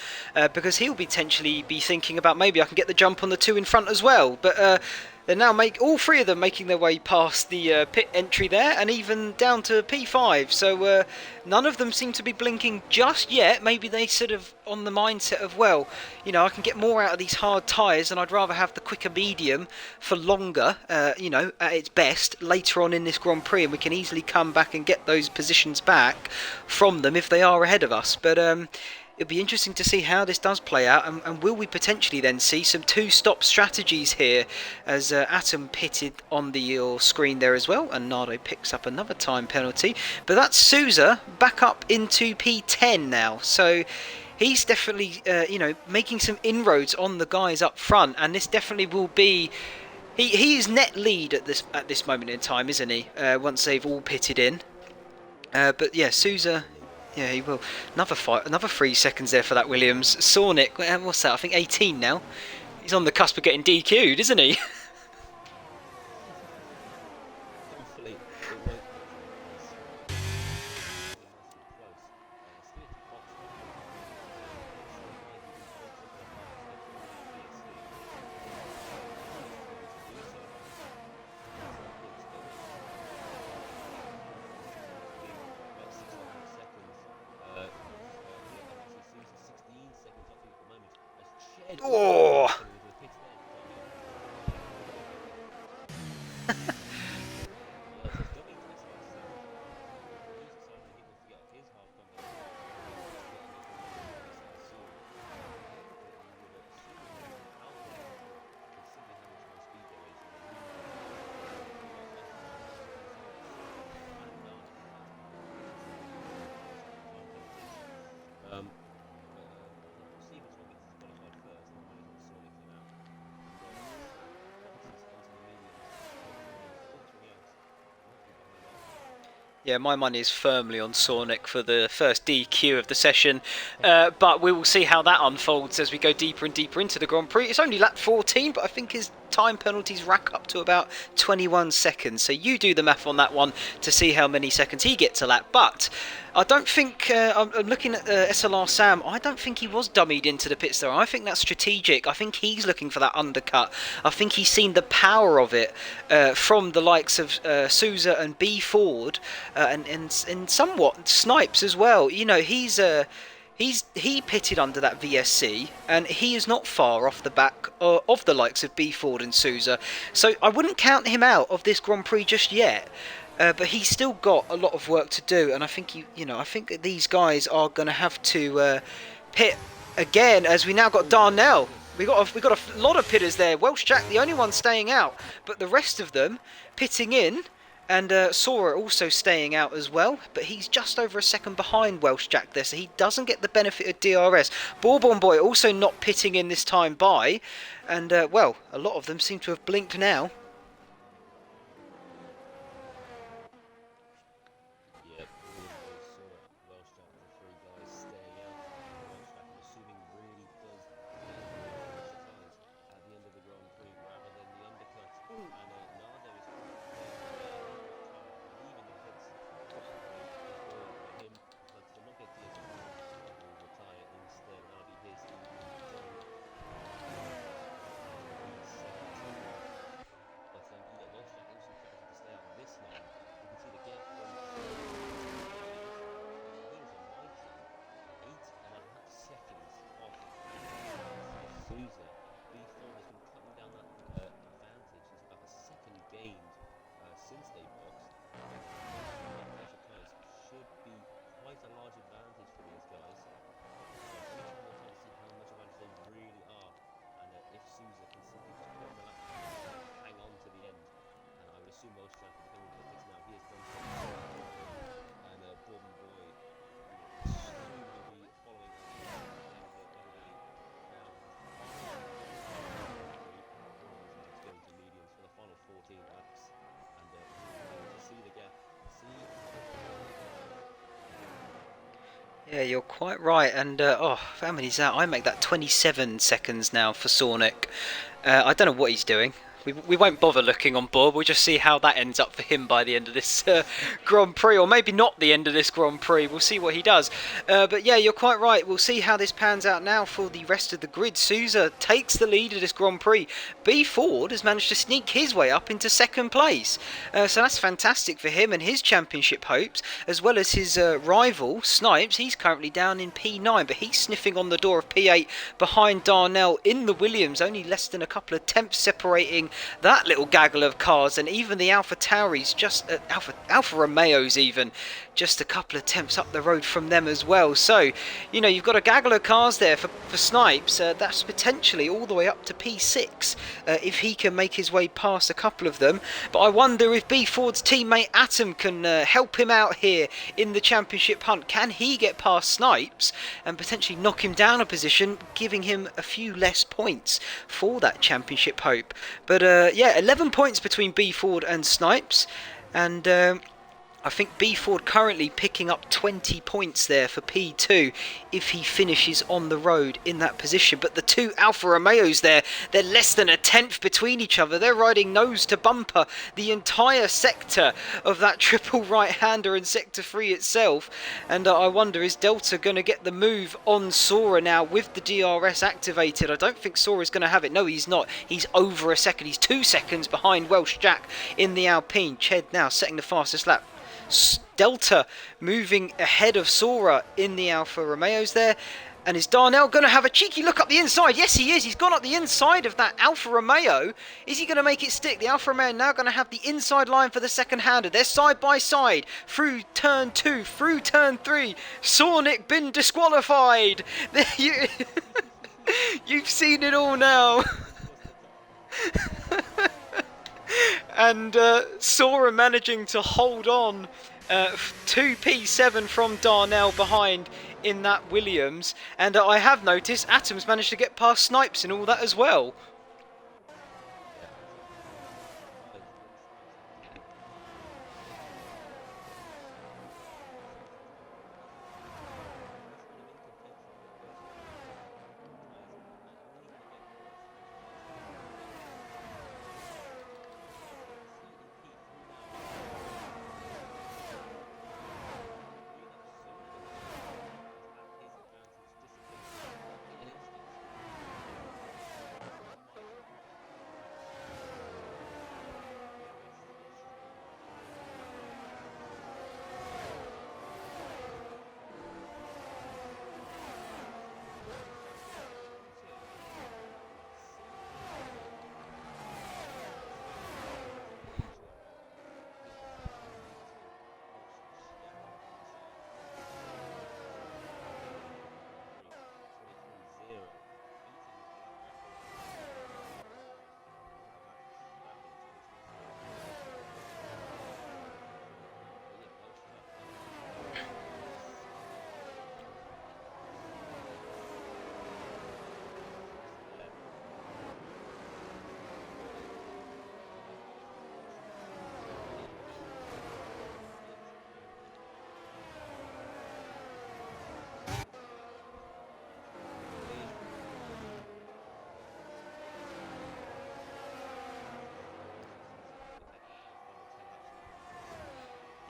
because he'll potentially be thinking about maybe I can get the jump on the two in front as well. But they're now all three of them making their way past the pit entry there, and even down to P5. So none of them seem to be blinking just yet. Maybe they sort of on the mindset of, well, I can get more out of these hard tyres, and I'd rather have the quicker medium for longer, at its best later on in this Grand Prix, and we can easily come back and get those positions back from them if they are ahead of us. But it'll be interesting to see how this does play out, and will we potentially then see some two-stop strategies here as Atom pitted on the screen there as well, and Nardo picks up another time penalty. But that's Souza back up into P10 now, so he's definitely making some inroads on the guys up front, and this definitely will be. He is net lead at this moment in time, isn't he? Once they've all pitted in, but yeah, Souza. Yeah, he will. Another 3 seconds there for that Williams. Sornick, what's that? I think 18 now. He's on the cusp of getting DQ'd, isn't he? Hopefully, it won't get to that place. Nice and close. Still, if you box one, some guy who can box up their pass, they're calling out VSC. To do so. That's what it's going. About 6.5 seconds. Actually, Susan 16 seconds off you at the moment. As Ched Oh! coming into the pits there. Yeah, so it's going to be interesting to see. He's decided that he wants to get off his half come down and get a little more restart soon. But you would assume that Alpha, considering how much more speed there is, and the reason that we'll see which one gets disqualified first, and one is on Sonic for now. Boxes onto the mediums, filtering out, might be behind Alpha. Yeah, my money is firmly on Sornick for the first DQ of the session, but we will see how that unfolds as we go deeper and deeper into the Grand Prix. It's only lap 14, but I think his time penalties rack up to about 21 seconds. So you do the math on that one to see how many seconds he gets a lap. But I don't think, I'm looking at SLR Sam, I don't think he was dummied into the pits there. I think that's strategic. I think he's looking for that undercut. I think he's seen the power of it from the likes of Souza and B Ford and somewhat Snipes as well. You know, he pitted under that VSC, and he is not far off the back of the likes of B Ford and Souza. So I wouldn't count him out of this Grand Prix just yet. But he's still got a lot of work to do, and I think I think that these guys are going to have to pit again, as we now got Darnell. We got a lot of pitters there. Welsh Jack, the only one staying out, but the rest of them pitting in. And Sora also staying out as well, but he's just over a second behind Welsh Jack there, so he doesn't get the benefit of DRS. Bourbon Boy also not pitting in this time by, and well, a lot of them seem to have blinked now. Yep, Bourbon Boy, Sora, Welsh Jack, the three guys staying out. Welsh Jack, I'm assuming, really does push the tyres at the end of the Grand Prix rather than the undercut. And Nardo is leaving the pits before him, but to not get DSP will retire instead. That'll be his done reset. But yeah, Welsh Jack also strategy to stay out this long. You can see the gap from he is a mighty 8.5 seconds off Souza. B4 has been cutting down that advantage. It's about a second gained since they boxed. Pressure tyres should be quite a large advantage for these guys. So each one will try to see how much advantage they really are, and if Souza can simply just put on the lap, hang on to the end. And I would assume Welsh Jack will be coming to the pits now. He has done so. And Bourbon Boy soon will be following up and everybody now to go into mediums for the final 14 laps, and we will be able to see the gap, see Yeah, you're quite right, and how many's that? I make that 27 seconds now for Sornick. I don't know what he's doing. We won't bother looking on board. We'll just see how that ends up for him by the end of this Grand Prix, or maybe not the end of this Grand Prix. We'll see what he does. But yeah, you're quite right. We'll see how this pans out now for the rest of the grid. Souza takes the lead of this Grand Prix. B Ford has managed to sneak his way up into second place. So that's fantastic for him and his championship hopes, as well as his rival, Snipes. He's currently down in P9, but he's sniffing on the door of P8 behind Darnell in the Williams, only less than a couple of tenths separating that little gaggle of cars. And even the Alpha Tauris, just Alfa Romeos even, just a couple of attempts up the road from them as well. So, you know, you've got a gaggle of cars there for Snipes. That's potentially all the way up to P6 if he can make his way past a couple of them. But I wonder if B Ford's teammate Atom can help him out here in the championship hunt. Can he get past Snipes and potentially knock him down a position, giving him a few less points for that championship hope? But yeah, 11 points between B Ford and Snipes, and I think B Ford currently picking up 20 points there for P2 if he finishes on the road in that position. But the two Alfa Romeos there, they're less than a tenth between each other. They're riding nose to bumper the entire sector of that triple right-hander in Sector 3 itself. And I wonder, is Delta going to get the move on Sora now with the DRS activated? I don't think Sora's going to have it. No, he's not. He's over a second. He's 2 seconds behind Welsh Jack in the Alpine. Ched now setting the fastest lap. Delta moving ahead of Sora in the Alfa Romeos there. And is Darnell going to have a cheeky look up the inside? Yes, he is. He's gone up the inside of that Alfa Romeo. Is he going to make it stick? The Alfa Romeo now going to have the inside line for the second-hander. They're side by side through turn 2, through turn 3. Sornick been disqualified. You've seen it all now. And Sora managing to hold on to P7 from Darnell behind in that Williams. And I have noticed Atom's managed to get past Snipes and all that as well.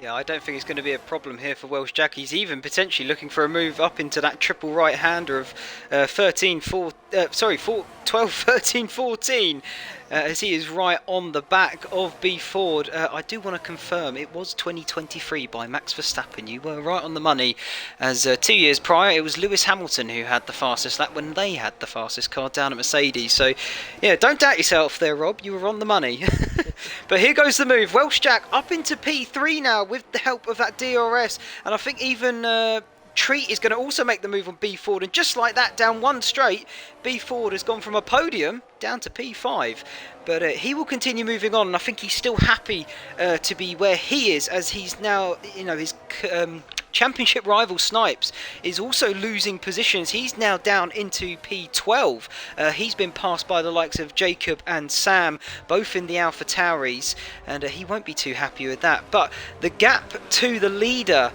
Yeah, I don't think it's going to be a problem here for Welsh Jack. He's even potentially looking for a move up into that triple right-hander of 12, 13, 14, as he is right on the back of B Ford. I do want to confirm it was 2023 by Max Verstappen. You were right on the money, as 2 years prior it was Lewis Hamilton who had the fastest lap when they had the fastest car down at Mercedes. So yeah, don't doubt yourself there, Rob. You were on the money. But here goes the move. Welsh Jack up into P3 now with the help of that DRS. And I think even Treat is going to also make the move on B Ford. And just like that, down one straight, B Ford has gone from a podium down to P5. But he will continue moving on. And I think he's still happy to be where he is, as he's now, you know, his championship rival Snipes is also losing positions. He's now down into P12. He's been passed by the likes of Jacob and Sam, both in the Alpha Tauris, and he won't be too happy with that. But the gap to the leader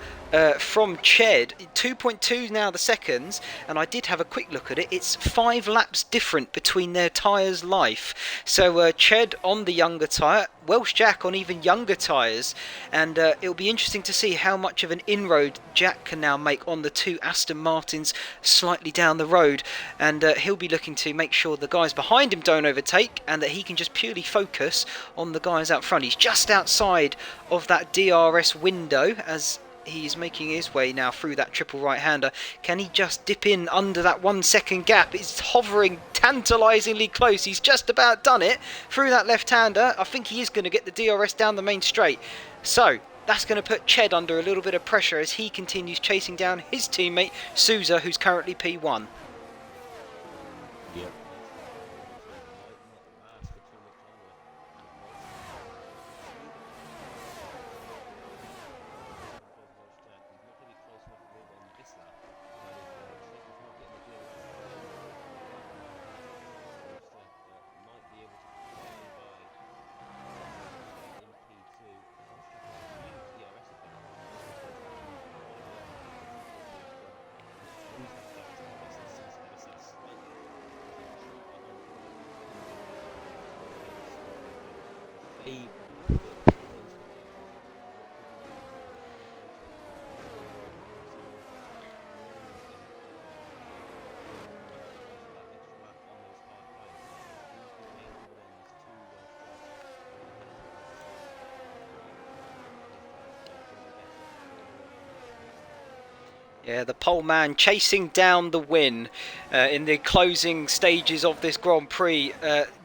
from Ched, 2.2 now the seconds, and I did have a quick look at it. It's 5 laps different between their tyres' life. So Ched on the younger tyre, Welsh Jack on even younger tyres, and it'll be interesting to see how much of an inroad Jack can now make on the two Aston Martins slightly down the road, and he'll be looking to make sure the guys behind him don't overtake, and that he can just purely focus on the guys out front. He's just outside of that DRS window as he's making his way now through that triple right-hander. Can he just dip in under that 1 second gap? It's hovering tantalisingly close. He's just about done it through that left-hander. I think he is going to get the DRS down the main straight. So that's going to put Ched under a little bit of pressure as he continues chasing down his teammate Souza, who's currently P1. Yep. Might not last for too much longer. As either Jack, he's not going to be close enough to move on this lap. But if Ched is not getting the DRS might be able to push him by in P2. Wolfstrack has a huge DRS advantage. And it's Wolfstrack's gap to obviously cease ever so slightly. Yeah, the pole man chasing down the win in the closing stages of this Grand Prix.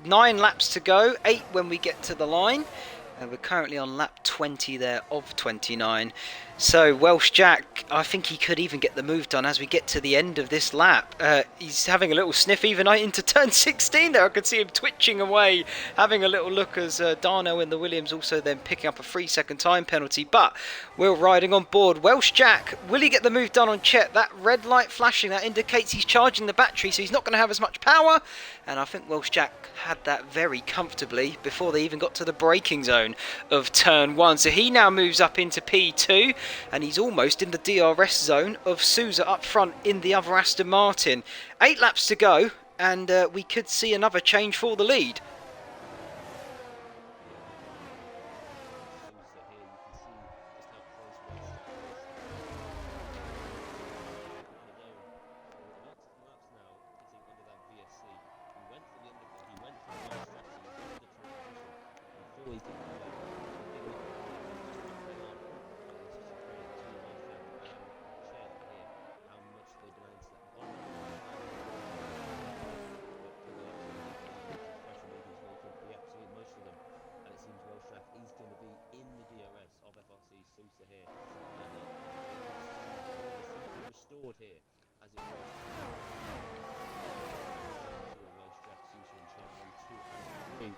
9 laps to go, 8 when we get to the line. We're currently on lap 20 there of 29. So Welsh Jack, I think he could even get the move done as we get to the end of this lap. He's having a little sniff even into turn 16 there. I could see him twitching away, having a little look as Darnell in the Williams also then picking up a 3-second time penalty. But we're riding on board. Welsh Jack, will he get the move done on Chet? That red light flashing, that indicates he's charging the battery, so he's not going to have as much power. And I think Welsh Jack had that very comfortably before they even got to the braking zone of turn 1. So he now moves up into P2 and he's almost in the DRS zone of Souza up front in the other Aston Martin. 8 laps to go and we could see another change for the lead. He's going to be in the DRS of FRC Sousa here, and restored here as it was. Welsh Jack, Sousa and Chet on 2 and 3.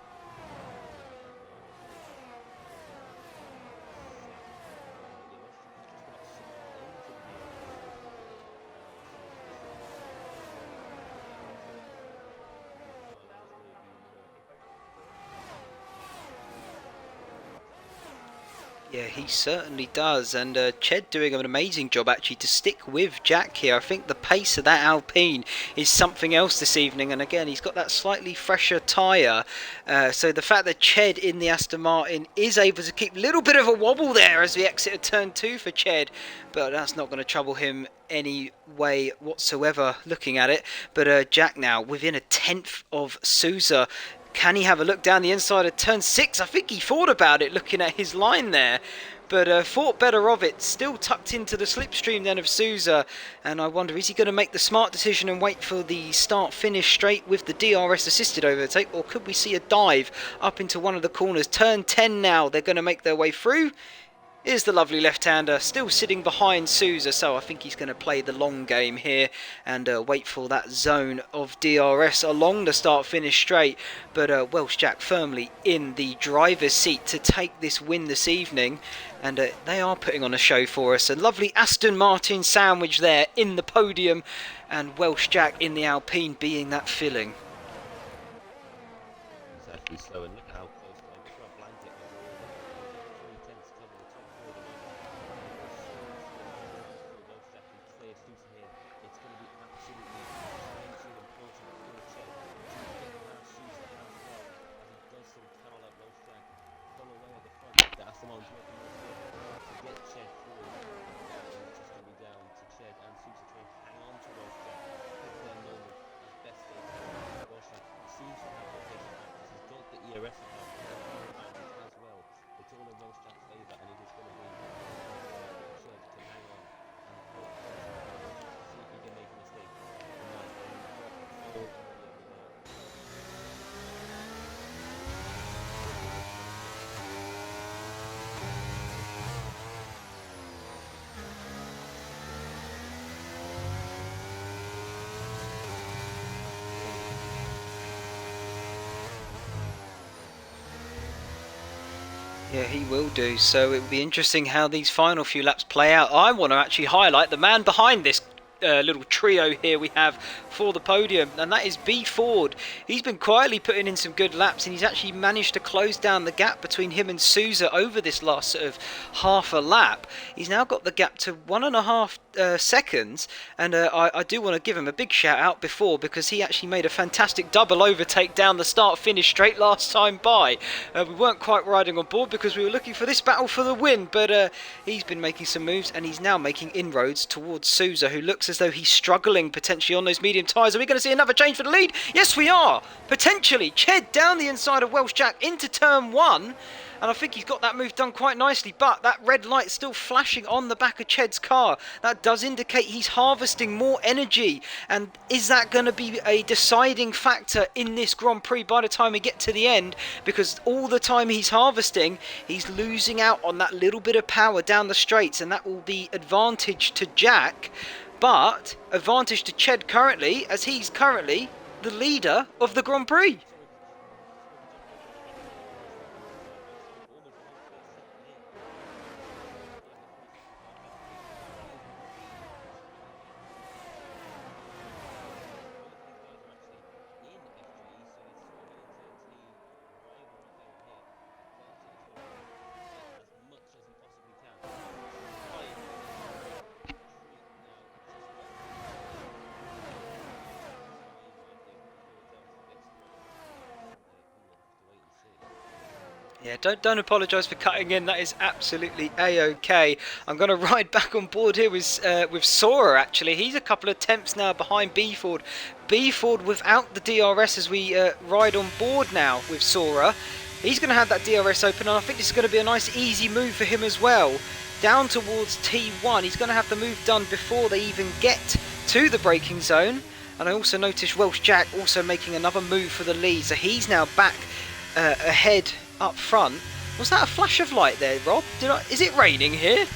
Yeah, he certainly does, and Ched doing an amazing job actually to stick with Jack here. I think the pace of that Alpine is something else this evening, and again he's got that slightly fresher tyre, so the fact that Ched in the Aston Martin is able to keep a little bit of a wobble there as we exit a turn 2 for Ched, but that's not going to trouble him any way whatsoever looking at it. But Jack now within a tenth of Sousa. Can he have a look down the inside of turn 6? I think he thought about it looking at his line there, but thought better of it. Still tucked into the slipstream then of Sousa, and I wonder, is he going to make the smart decision and wait for the start-finish straight with the DRS assisted overtake, or could we see a dive up into one of the corners? Turn 10 now, they're going to make their way through. Is the lovely left-hander still sitting behind Sousa, so I think he's going to play the long game here and wait for that zone of DRS along the start-finish straight. But Welsh Jack firmly in the driver's seat to take this win this evening, and they are putting on a show for us. A lovely Aston Martin sandwich there in the podium, and Welsh Jack in the Alpine being that filling. Exactly so, and look at how close they are. Just got a blanket over all the 3 tenths cover the top 4 of the moment. Welsh Jack can clear Sousa here. It's going to be absolutely essential important for Ched to get past Sousa as well, as he does so cannot let Welsh Jack pull away at the front. The Aston Martin's working most to get Ched through. It's just going to be down to Ched and Sousa trying to hang on to Welsh Jack, pick their moment as best they can. Welsh Jack seems to have location advantages. He's got the ERS Yeah, he will do. So it will be interesting how these final few laps play out. I want to actually highlight the man behind this little trio here we have for the podium, and that is B Ford. He's been quietly putting in some good laps, and he's actually managed to close down the gap between him and Sousa over this last sort of half a lap. He's now got the gap to 1.5 seconds, and I do want to give him a big shout out before, because he actually made a fantastic double overtake down the start finish straight last time by. We weren't quite riding on board because we were looking for this battle for the win, but he's been making some moves, and he's now making inroads towards Sousa, who looks as though he's struggling potentially on those medium tyres. Are we going to see another change for the lead? Yes, we are! Potentially. Ched down the inside of Welsh Jack into turn 1. And I think he's got that move done quite nicely, but that red light still flashing on the back of Ched's car. That does indicate he's harvesting more energy. And is that going to be a deciding factor in this Grand Prix by the time we get to the end? Because all the time he's harvesting, he's losing out on that little bit of power down the straights, and that will be advantage to Jack, but advantage to Ched currently, as he's currently the leader of the Grand Prix. Yeah, don't apologise for cutting in. That is absolutely a-okay. I'm going to ride back on board here with Sora, actually. He's a couple of temps now behind B Ford. B Ford without the DRS as we ride on board now with Sora. He's going to have that DRS open, and I think this is going to be a nice easy move for him as well. Down towards T1. He's going to have the move done before they even get to the braking zone. And I also noticed Welsh Jack also making another move for the lead. So he's now back ahead up front. Was that a flash of light there, Rob? Is it raining here?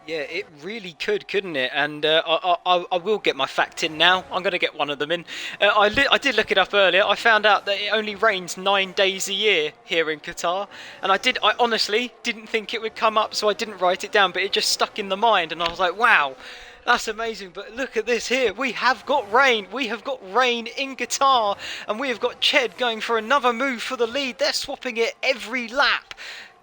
Yeah, it really could, couldn't it? And I will get my fact in now. I'm going to get one of them in. I did look it up earlier. I found out that it only rains 9 days a year here in Qatar. And I honestly didn't think it would come up, so I didn't write it down. But it just stuck in the mind, and I was like, wow, that's amazing. But look at this here. We have got rain. We have got rain in Qatar. And we have got Ched going for another move for the lead. They're swapping it every lap.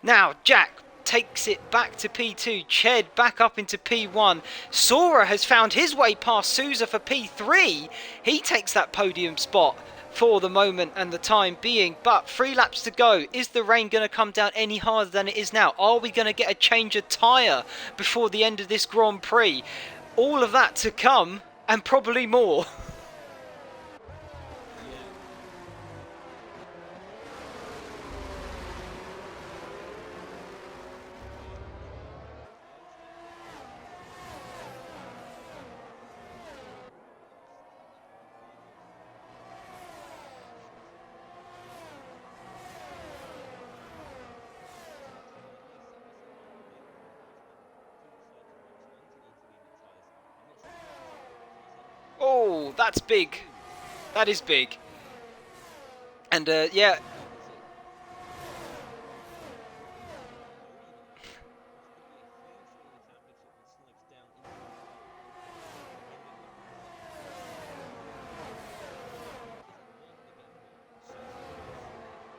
Now, Jack takes it back to P2, Ched back up into P1. Sora has found his way past Sousa for P3. He takes that podium spot for the moment and the time being, but 3 laps to go. Is the rain going to come down any harder than it is now? Are we going to get a change of tyre before the end of this Grand Prix? All of that to come, and probably more. Oh, that's big. That is big. And yeah.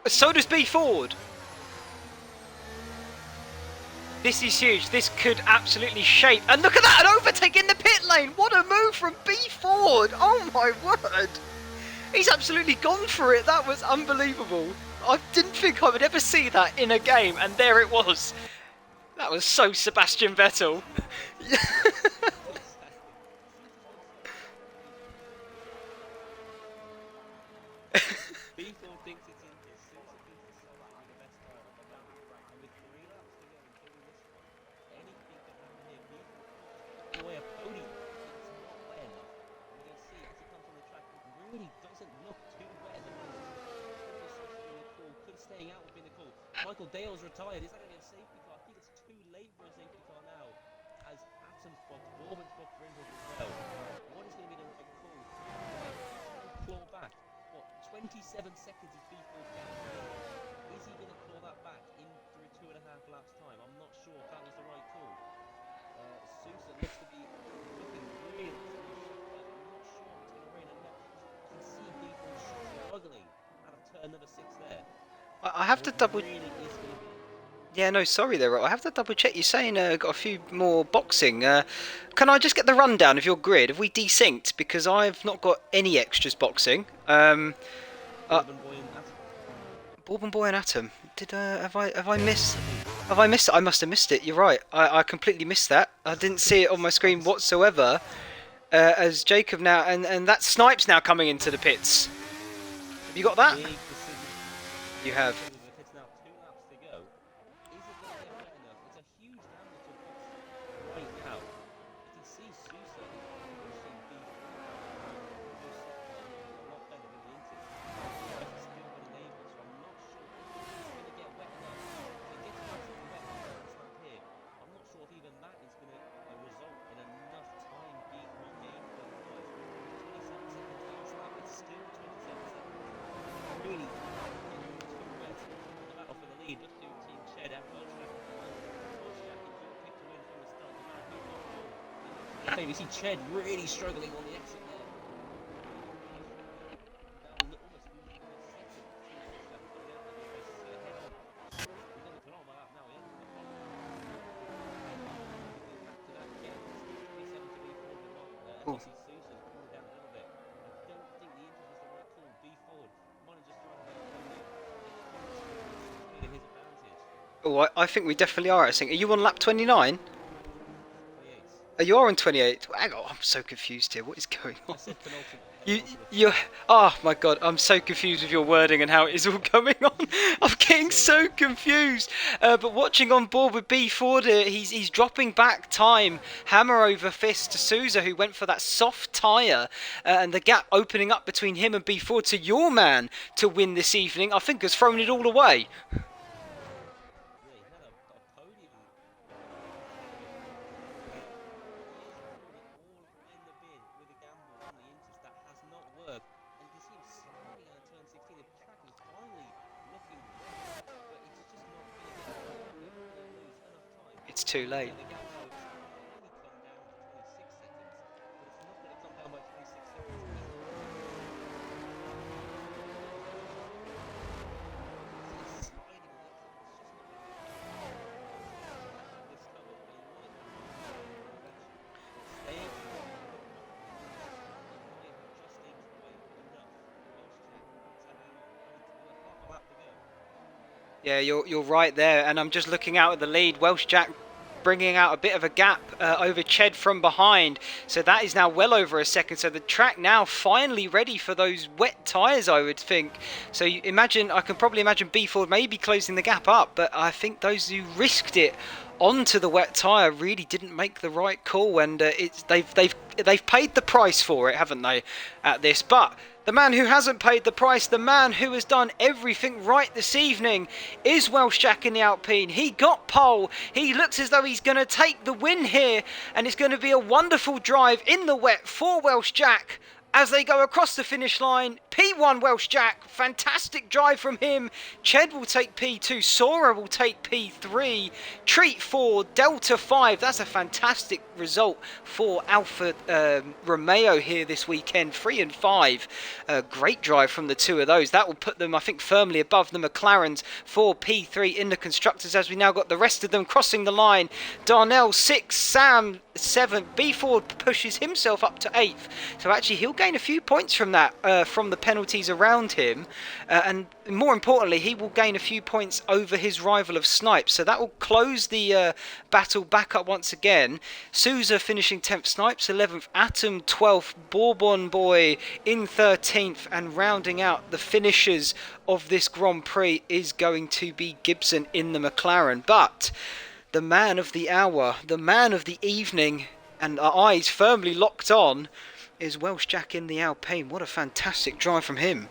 So does B Ford. This is huge. This could absolutely shape. And look at that, an overtake in the pit lane. What a move from B Ford. Oh my word. He's absolutely gone for it. That was unbelievable. I didn't think I would ever see that in a game, and there it was. That was so Sebastian Vettel. Exactly. Sousa's won so many races, he's won the Qatar B4 thinks it's in his. Sousa thinks the Solar will be the best tyre on the damp. And with 3 laps to go, including this one, anything can happen here. B4 could just pull away a podium. It's not wet enough. And we're going to see as he comes on the track, it really doesn't look too wet at the moment. Could be Sousa being the call. Could staying out have been the call. Michael Dale's retired. Is that going to be a safety car? I think it's too late for a safety car now. As Atom's box, Bourbon's box for injured as well. What is going to be the right call? Claw back. What, 27 seconds is B4's gap here. Is he going to claw that back in through 2.5 laps time? I'm not sure if that was the right call. Sousa looks to be looking really but I'm not sure if it's going to rain enough. You can see B4 struggling out of turn number 6 there. I have to double. Really is going to be. Yeah, no, sorry there. I have to double check. You're saying got a few more boxing. Can I just get the rundown of your grid? Have we desynced? Because I've not got any extras boxing. Bourbon Boy and Atom. Bourbon Boy and Atom. Have I missed? Have I missed it? I must have missed it. You're right. I completely missed that. I didn't see it on my screen whatsoever. As Jacob now and that Snipes now coming into the pits. Have you got that? Big decision. You have. It's now 2 laps to go. Is it going to get wet enough? It's a huge gamble to box right now. You can see Sousa is pushing B4 a lot better than the Inter. It's still been enabled, so I'm not sure if it's going to get wet enough. If it gets massively wet like this lap here, I'm not sure if even that is going to result in enough time being regained for the guys. 27 seconds last lap, it's still 27 seconds. Really too wet on the battle for the lead. Let's do Team Ched and Welshjack. Welshjack, he got picked to win from the start. The man who got wrong. Okay, we see Ched really struggling on the exit there. Now almost losing a second to Welshjack, but again, the new race is head on. He's on the penultimate lap now, he hasn't got long. Back to that again. 27 to B4 with one. As you see Sousa's pulled down a little bit. I don't think the Inter was the right call. B4 might have just tried to get a podium. Speed in his advantage. Oh, I think we definitely are. I think. Are you on lap 29? 28. Oh, you are on 28. Hang on, I'm so confused here. What is going on? I said penultimate. You. Oh my god, I'm so confused with your wording and how it is all going on. I'm getting so confused. But watching on board with B4, he's dropping back time, hammer over fist to Sousa, who went for that soft tyre, and the gap opening up between him and B4 to your man to win this evening. I think has thrown it all away. Yeah, he had a podium. He is putting it all in the bin with a gamble on the Inters. That has not worked. And you can see him sliding out of turn 16. The track is finally looking wet, but it's just not going to get lose enough time. It's too late. The gap now it's only come down to 26 seconds, but it's not going to come down by 26 seconds. He's sliding on the exit. It's just not going to discovered a lot of staying might have just aimed away enough Welshjack to hang on. With half a lap to go. Yeah, you're right there, and I'm just looking out at the lead. Welshjack bringing out a bit of a gap over Ched from behind, so that is now well over a second. So the track now finally ready for those wet tyres, I would think. So you imagine, I can probably imagine B4 maybe closing the gap up, but I think those who risked it onto the wet tyre really didn't make the right call, and they've paid the price for it, haven't they, at this. But the man who hasn't paid the price, the man who has done everything right this evening, is Welshjack in the Alpine. He got pole. He looks as though he's going to take the win here, and it's going to be a wonderful drive in the wet for Welshjack as they go across the finish line. P1 Welshjack, fantastic drive from him. Ched will take P2, Sora will take P3, Treat 4, Delta 5. That's a fantastic result for Alfa Romeo here this weekend. 3 and 5. Great drive from the two of those. That will put them, I think, firmly above the McLarens for P3 in the Constructors, as we now got the rest of them crossing the line. Darnell 6, Sam 7. B4 pushes himself up to 8th. So actually he'll gain a few points from that, from the penalties around him, and more importantly, he will gain a few points over his rival of Snipes. So that will close the battle back up once again. Souza finishing 10th, Snipes 11th, Atom 12th, Bourbon Boy in 13th, and rounding out the finishers of this Grand Prix is going to be Gibson in the McLaren. But the man of the hour, the man of the evening, and our eyes firmly locked on, is Welsh Jack in the Alpine. What a fantastic drive from him.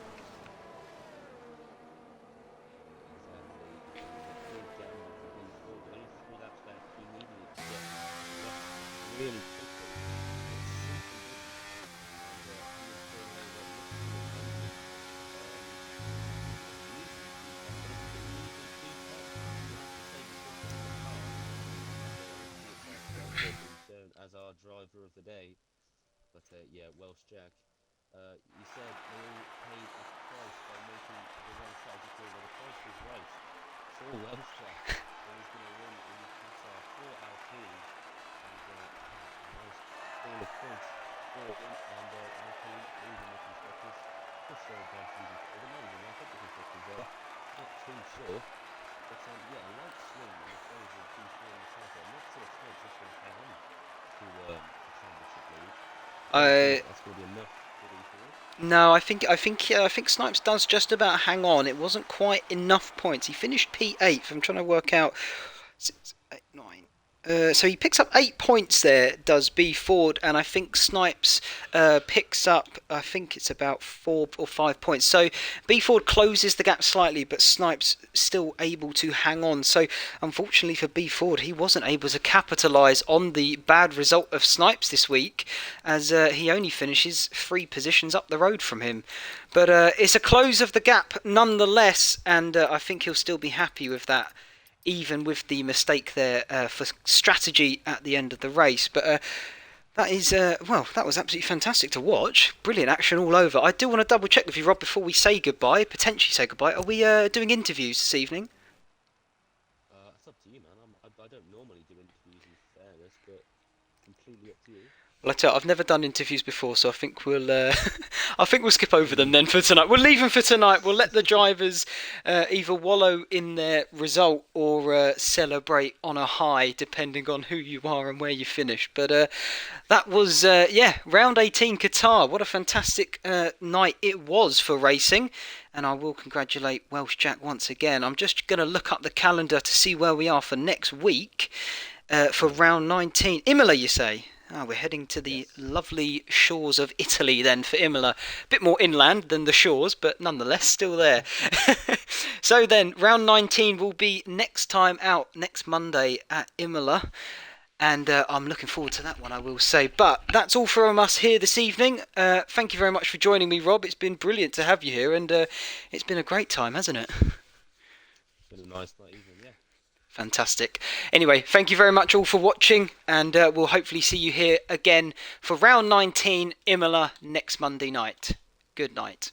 As our driver of the day, but yeah, Welsh Jack. You said they all paid a price by making the wrong strategy call, but the price was right for Welsh Jack. He was going to win in Qatar for Alpine, and nice ball of points for him. And Alpine, even the constructors, pushed their advantage for the moment. I think the constructors are not too sure. But yeah, a light swing in the favour of B4 in the south. I'm not sure if Snipes is going to hang on to the championship lead. That's going to be enough for B4. No, I think Snipes does just about hang on. It wasn't quite enough points. He finished P8th. I'm trying to work out 6, 8, 9. So he picks up 8 points there, does B Ford, and I think Snipes picks up, I think it's about 4 or 5 points. So B Ford closes the gap slightly, but Snipes still able to hang on. So unfortunately for B Ford, he wasn't able to capitalise on the bad result of Snipes this week, as he only finishes 3 positions up the road from him. But it's a close of the gap nonetheless, and I think he'll still be happy with that, even with the mistake there for strategy at the end of the race. But that is, well, that was absolutely fantastic to watch. Brilliant action all over. I do want to double check with you, Rob, before we say goodbye, potentially say goodbye. Are we doing interviews this evening? It's up to you, man. I don't normally do interviews in fairness, but completely up to you. Well, I tell you, I've never done interviews before, so I think we'll I think we'll skip over them then for tonight. We'll leave them for tonight. We'll let the drivers either wallow in their result or celebrate on a high, depending on who you are and where you finish. But that was, yeah, round 18 Qatar. What a fantastic night it was for racing. And I will congratulate Welsh Jack once again. I'm just going to look up the calendar to see where we are for next week for round 19. Imola, you say? Oh, we're heading to the lovely shores of Italy then for Imola. A bit more inland than the shores, but nonetheless still there. So then, round 19 will be next time out, next Monday at Imola. And I'm looking forward to that one, I will say. But that's all from us here this evening. Thank you very much for joining me, Rob. It's been brilliant to have you here, and it's been a great time, hasn't it? It's been a nice night even, yeah. Fantastic. Anyway, thank you very much all for watching, and we'll hopefully see you here again for round 19 Imola next Monday night. Good night.